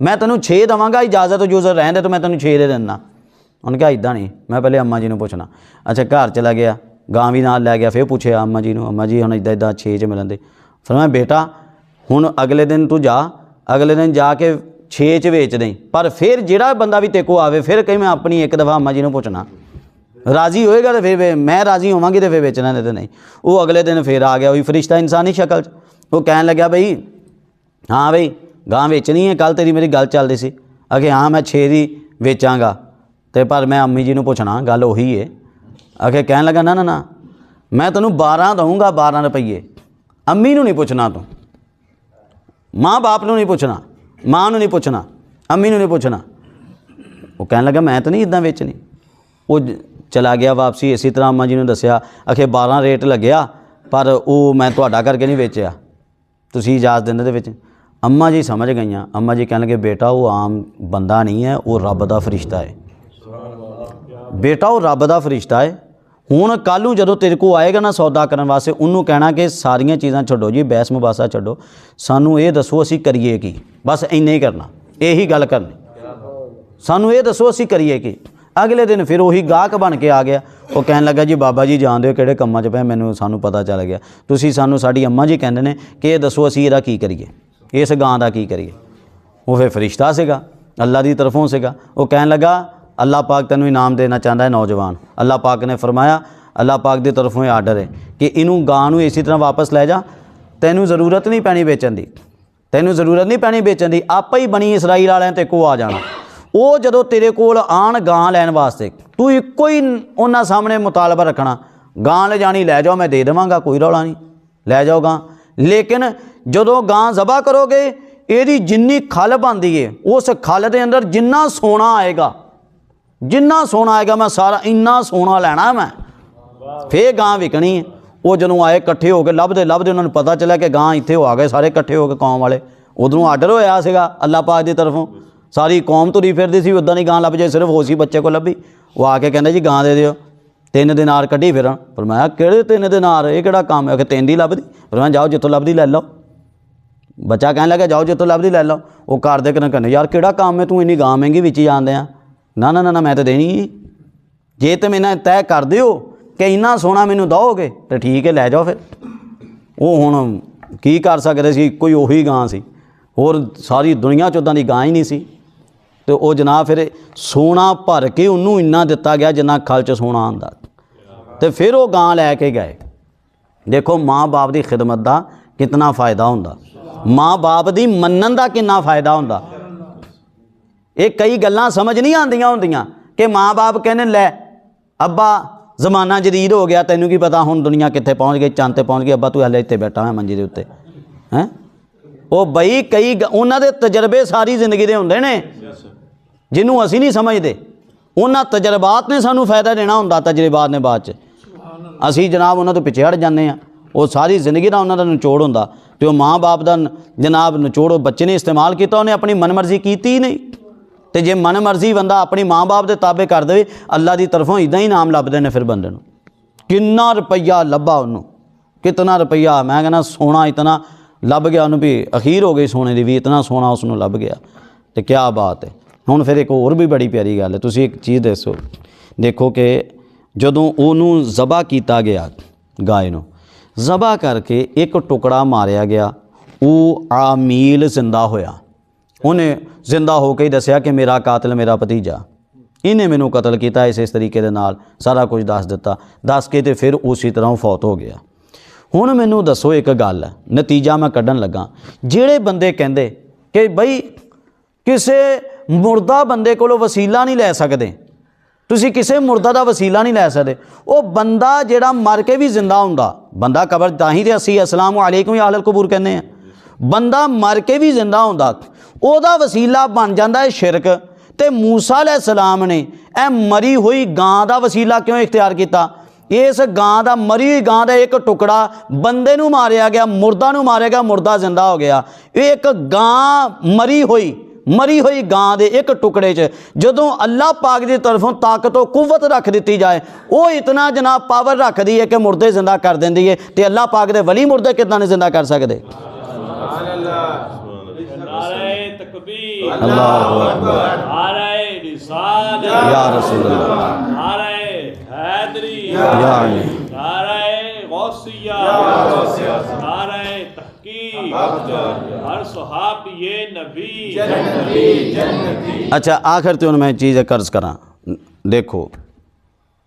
मैं तैनूं 6 देवांगा, इजाज़त यूज़र रहन दे तो मैं तैनूं 6 दे दिंदा। उन्हें कहा इदां नहीं, मैं पहले अम्मा जी नूं पुछना। अच्छा घर चला गया, गां भी नाल लै गया, फिर पूछे अम्मा जी नूं, अम्मा जी हुण इदां इदां 6 च मिलन दे। फिर मैं बेटा हुण अगले दिन तू जा, अगले दिन जाके 6 च बेच दें, पर फिर जिहड़ा बंदा भी तेको आवे फिर कहीं मैं अपनी एक दफ़ा अम्मा जी नूं पुछना, राज़ी होएगा तो फिर मैं राज़ी होवांगी तो फिर बेचना, नहीं तो नहीं। वो अगले दिन फिर आ गया, वही फरिश्ता इंसानी शक्ल च। वो कहन लग्या बई हाँ बई गां बेचनी है, कल तेरी मेरी गल चलदी सी। अगे हाँ मैं 6 दी बेचांगा, तो पर मैं अम्मी जी नूं पुछना, गल उही है। अगे कहन लगा ना ना ना मैं तैनूं 12 दूँगा, 12 रुपये। अम्मी नूं नहीं पुछना, तू माँ बाप नूं नहीं पुछना, माँ नूं नहीं पुछना, अम्मी नूं नहीं पुछना। वो कहन लगा मैं तो नहीं इदां बेचनी। वो चला गया वापसी, इसी तरह अम्मा जी ने दसिया, आखे 12 रेट लग्या पर वो मैं तुहाडा करके नहीं बेचिया, तुसीं इजाज़त दिंदे दे विच। अम्मा जी समझ गईयां। अम्मा जी कहन लगे बेटा वो आम बंदा नहीं है, वो रब दा फरिश्ता है बेटा, वो रब दा फरिश्ता है। हुण कल नूं जदों तेरे को आएगा ना सौदा करन वास्ते, उन्होंने कहना कि सारियां चीज़ां छड्डो जी, बहस मुबासा छड्डो, सानू ये दसो असीं करिए की, बस इन्ना ही करना, यही गल करनी, सानू ये दसो असीं करिए की। अगले दिन फिर वही गाहक बन के आ गया। वो कहन लगा जी बाबा जी जान दो किहड़े कम्मां च पए, मैनूं सानू पता चल गया, तुसीं सानू साडी अम्मा जी कहंदे ने कि ये दसो असीं इहदा की करिए, इस गां दा की करिए। वो फिर फरिश्ता सीगा, अल्लाह की तरफों सीगा। वो कहन लगा अल्लाह पाक तैनूं इनाम देना चाहता है नौजवान। अल्लाह पाक ने फरमाया, अल्लाह पाक की तरफों आर्डर है कि इनू गां नूं इसी तरह वापस लै जा, तैनूं ज़रूरत नहीं पैनी बेचण दी, तैनूं ज़रूरत नहीं पैनी बेचण दी, आपे ही बनी इसराइल वालियां ते को आ जाना। वो जदों तेरे कोल आण गां लैण वास्ते, तू इक्को ही उन्हां सामने मुतालबा रखना, गां ले जानी लै जाओ, मैं दे देवांगा, कोई रौला नहीं, लै जाओ गां। लेकिन जदों गां ज़बा करोगे, इहदी जिन्नी खल बनदी है, उस खल दे अंदर जिन्ना सोना आएगा, जिन्ना सोना आएगा मैं सारा इन्ना सोना लैना मैं, फिर गां विकनी है। वो जदों आए कट्ठे हो के लभदे लभदे उन्होंने पता चलिया कि गां इत्थे आ गए सारे कट्ठे हो के कौम वाले। उधरों आर्डर होया सीगा अल्लाह पाक की तरफों, सारी कौम तुरी फिरदी सी, उदां दी गां लभ जाए, सिर्फ उसी बच्चे को लभी। वो आके कहंदे जी गां दे दिओ, 3 दिनार कड्ढी फिरन। पर मैं किहड़े 3 दिनार, ये किहड़ा काम है कि 3 दी लभदी? पर मैं जाओ जित्थों लभदी लै लो। बच्चा कहन लगा जाओ जित्थों लभदी लै लो। वो घर दे कहने यार किहड़ा काम है, तू इन्नी गां महंगी बेची जांदे आ, ना ना ना मैं तो देनी ही, जे तो मैंने तय कर दिओ कि इन्ना सोना मैनू दोगे तो ठीक है लै जाओ। फिर वो हुण की कर सकदे सी, कोई उही गां सी, होर सारी दुनिया च उदां दी गां ही नहीं सी। तो वो जनाब फिर सोना भर के उन्होंने इन्ना दिता गया जिन्ना खल च सोना आंदा, तो फिर वो गां लैके गए। देखो माँ बाप की खिदमत का कितना फ़ायदा हुंदा, माँ बाप की मन्नन का कितना फ़ायदा हुंदा। ये कई गल्लां समझ नहीं आंदियां हुंदियां कि माँ बाप कहने लै अब्बा जमाना जदीद हो गया, तैनूं की पता हुण दुनिया कित्थे पहुँच गई, चंद ते पहुँच गई, अब्बा तू हले इत्थे बैठा है मंजी दे उत्ते हैं। वो बई कई उन्हां दे तजर्बे सारी जिंदगी दे हुंदे ने, जिन्हों असी नहीं समझते। उन्हां तजर्बात ने सानू फ़ायदा देना हुंदा, तजर्बात ने बाद च असी जनाब उन्हां तो पिछे हट जाते हैं। वो सारी जिंदगी का उन्हां दा निचोड़ हुंदा, तो वो माँ बाप का जनाब निचोड़ बच्चे ने इस्तेमाल किया, उन्हें अपनी मन मर्जी की ही नहीं। तो जे मन मर्जी बंदा अपनी माँ बाप के ताबे कर दे, अल्लाह की तरफों इदां ही नाम लभदे ने। फिर बंदे नूं कितना रुपया लभा, उन्होंने कितना रुपया, मैं कहना सोना इतना लभ गया उन्होंने भी, अखीर हो गई सोने की भी, इतना सोना उसनों लभ गया। तो क्या बात है। हुण फिर एक होर भी बड़ी प्यारी गल है, तुसीं एक चीज़ दसो, देखो कि जदों उहनूं ज़बा किया गया, गाय नूं ज़बा करके एक टुकड़ा मारिया गया, वो आमील जिंदा होया, उन्हें जिंदा होकर ही दसिया कि मेरा कातिल मेरा भतीजा, इन्हें मैनू कतल किया इस तरीके दे नाल सारा कुछ दस दिता, दस के तो फिर उसी तरह फौत हो गया। हुण मैनू दसो एक गल, नतीजा मैं कढ़न लगा, जिहड़े बंदे कहंदे कि बई किसी मुर्दा बंदे कोलों वसीला नहीं लै सकदे, तुसी किसी मुर्दा दा वसीला नहीं लै सकदे, वो बंदा जिहड़ा मर के भी जिंदा हुंदा, बंदा कबर ताहीं ते असीं अस्सलाम वालेकुम या अहलल कबूर कहने हैं, बंदा मर के भी जिंदा हुंदा, ओहदा वसीला बन जाता है शिरक। तो मूसा अलैहिस्सलाम ने ए मरी हुई गां दा वसीला क्यों इख्तियार किया? इस गां दा, मरी हुई गां दा एक टुकड़ा बंदे नूं मारिया गया, मुर्दा नूं मारिया गया, मुर्दा जिंदा हो गया। एक गां मरी हुई गां दे एक टुकड़े च जदों अल्लाह पाक की तरफों ताकत और कुव्वत रख दी जाए, वो इतना जनाब पावर रखती है कि मुर्दे जिंदा कर देंदी है। तो अल्लाह पाक दे वली मुर्दे कितना नहीं जिंदा कर सकते? अल्लाहु अकबर, या रसूल अल्लाह, अच्छा आखिर तो मैं चीज़ कर्ज करा, देखो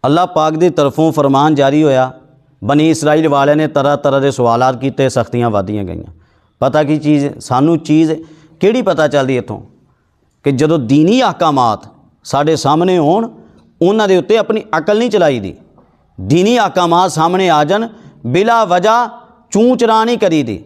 अल्लाह पाक की तरफों फरमान जारी होया, बनी इसराइल वाले ने तरह तरह के सवालात किए, सख्तियाँ वादियाँ गई। पता की चीज़ सानू चीज़ किहड़ी पता चलती इत्थों कि जदों दीनी अहकामात साढ़े सामने होण, उन्हां दे उत्ते अपनी अकल नहीं चलाई दी। दीनी अहकामात सामने आ जान, बिला वजह चूं चरा नहीं करी दी,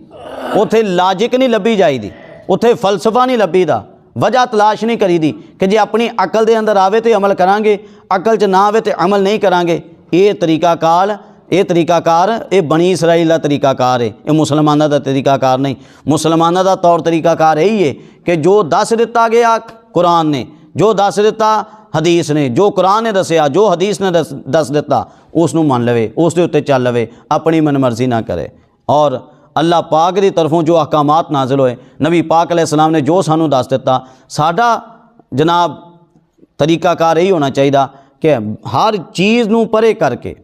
उत्थे लाजिक नहीं लभी जाईदी, उत्थे फलसफा नहीं लभी दा, वजह तलाश नहीं करी दी कि जे अपनी अकल दे अंदर आवे तो अमल करांगे, अकल च ना आवे तो अमल नहीं करांगे। ये तरीकाकार ये बनी इसराइल का तरीकाकार है, ये मुसलमानों का तरीकाकार नहीं। मुसलमानों का तौर तरीकाकार यही है कि जो दस दिता गया कुरान ने, जो दस दिता हदीस ने, जो कुरान ने दसिया, जो हदीस ने दस दिता, उसनू मन लवे, उस दे उत्ते चल लवे, अपनी मनमर्जी ना करे। और अल्लाह पाक की तरफों जो अहकामात नाजिल होए, नबी पाक अलैहिस्सलाम ने जो सानू दस दिता, साडा जनाब तरीकाकार यही होना चाहिए कि हर चीज़ नू परे करके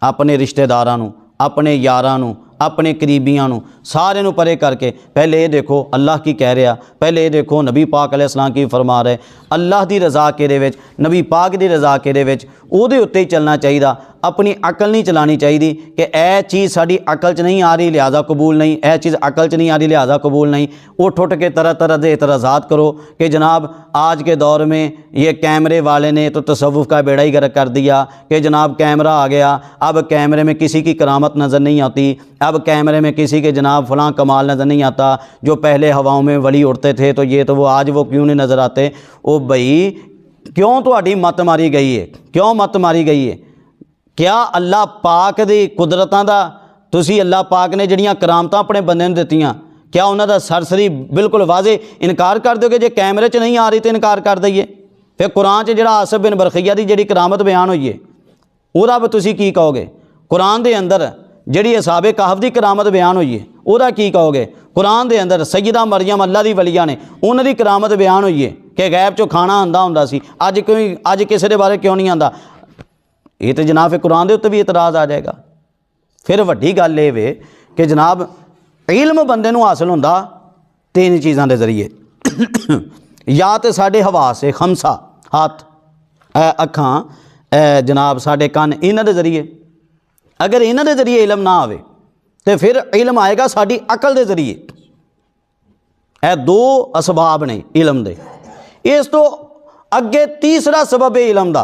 अपने रिश्तेदारां नू, अपने यारां नू, अपने करीबियां नू सारे नू परे करके, पहले ये देखो अल्लाह की कह रहा, पहले ये देखो नबी पाक अलैहिस्सलाम की फरमा रहे, अल्लाह की रज़ा के विच, नबी पाक की रज़ा के विच उहदे उत्ते ही चलना चाहिए। अपनी अकल नहीं चलानी चाहिए कि यह चीज़ साड़ी अकल च नहीं आ रही लिहाजा कबूल नहीं, यह चीज़ अकल च नहीं आ रही लिहाजा कबूल नहीं। उठ उठ के तरह तरह के एतराज़ात करो कि जनाब आज के दौर में ये कैमरे वाले ने तो तसव्वुफ़ का बेड़ा ही गर्क कर दिया कि जनाब कैमरा आ गया, अब कैमरे में किसी की करामत नज़र नहीं आती, अब कैमरे में किसी के जनाब फ़लाँ कमाल नज़र नहीं आता, जो पहले हवाओं में वली उड़ते थे तो ये तो वो आज वो क्यों नहीं नज़र आते। ओ भाई क्यों तुहाडी मत मारी गई है, क्यों मत मारी गई है? क्या अल्लाह पाक दी कुदरतां दा तुसी अल्लाह पाक ने जड़ियाँ करामतां अपने बंदे नूं दित्तियां, क्या उन्हां दा सरसरी बिल्कुल वाजे इनकार कर दोगे? जे कैमरे च नहीं आ रही तो इनकार कर दईए। फिर कुरान च जिहड़ा आसिफ बिन बरखिया दी जिहड़ी करामत बयान होई है उहदा भी तुसी की कहोगे? कुरान दे अंदर जिहड़ी असहाबे कहफ दी करामत बयान हुई है उहदा की कहोगे? कुरान दे अंदर सैयदा मरियम अल्लाह दी वलिया ने उन्हां दी करामत बयान हुई है कि गैब चों खाना आंदा हुंदा सी, अज किसी दे बारे क्यों नहीं आंदा? ये तो जनाब फिर कुरान के उत्ते भी इतराज़ आ जाएगा। फिर वड्डी गल ये वे कि जनाब इल्म बंदे नूं हासिल हुंदा तीन चीज़ों के जरिए या तो साढ़े हवास है खमसा, हाथ, अखां, जनाब साढ़े कन, इन्हां दे जरिए। अगर इन्हां दे जरिए इल्म ना आवे तो फिर इल्म आएगा साड़ी अकल के जरिए। यह दो असबाब ने इल्म दे। इस तो अगे तीसरा सबब है इल्म दा,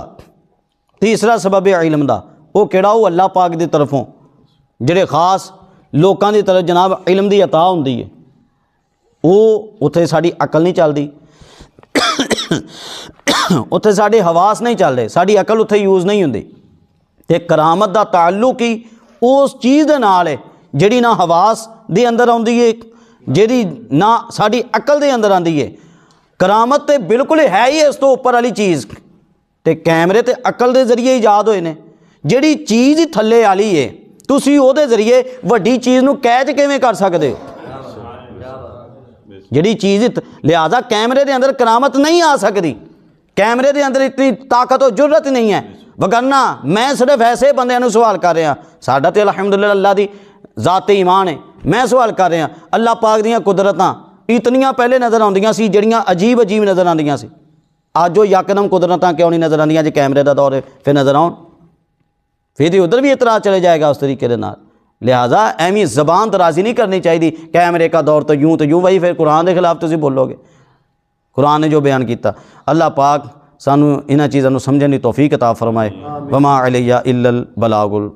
तीसरा सबब है इल्म दा, वो किहड़ा? वो अल्लाह पाक की तरफों जिहड़े खास लोगों की तरफ जनाब इल्म की अता हुंदी है, वो उत्थे साड़ी अकल नहीं चलती, उत्थे साढ़े हवास नहीं चलते, साड़ी अकल उत्थे यूज़ नहीं हुंदी। ते करामत दा ताल्लुक ही उस चीज़ दे नाल है जिहड़ी ना हवास दे अंदर आउंदी है, जिहड़ी ना साड़ी अकल दे अंदर आंदी है। करामत ते बिल्कुल है ही इस तो उपर वाली चीज़, ते कैमरे ते अकल दे जरिए ईजाद होए ने। जिहड़ी चीज़ ही थल्ले वाली है तुसीं उहदे जरिए वड्डी चीज़ नूं कैच किवें कर सकदे हो? जिहड़ी चीज़ लिहाजा कैमरे दे अंदर करामत नहीं आ सकती, कैमरे दे अंदर इतनी ताकत और जुर्रत नहीं है। वगरना मैं सिर्फ ऐसे बंदे नूं सवाल कर रहा, साडा ते अलहमदुलिल्लाह अल्लाह दी ज़ाते ईमान है। मैं सवाल कर रहा अल्लाह पाक दीयां कुदरतां इतनियां पहले नज़र आउंदियां सी जिहड़ियां अजीब अजीब नज़र आउंदियां सी। अज वो यकदम कुदरत क्यों नहीं नज़र आंदियां जो कैमरे का दौर है फिर नज़र आउन फिर उधर भी इतराज़ चले जाएगा उस तरीके के नाल। लिहाजा एवं जबान दराजी नहीं करनी चाहिए कैमरे का दौर तो यूँ वही फिर कुरान के खिलाफ तुम बोलोगे। कुरान ने जो बयान किया अल्लाह पाक सानू इन्हां चीज़ों समझने की तौफीक अता फरमाए। वमा अलैया इल्लल बलागुल।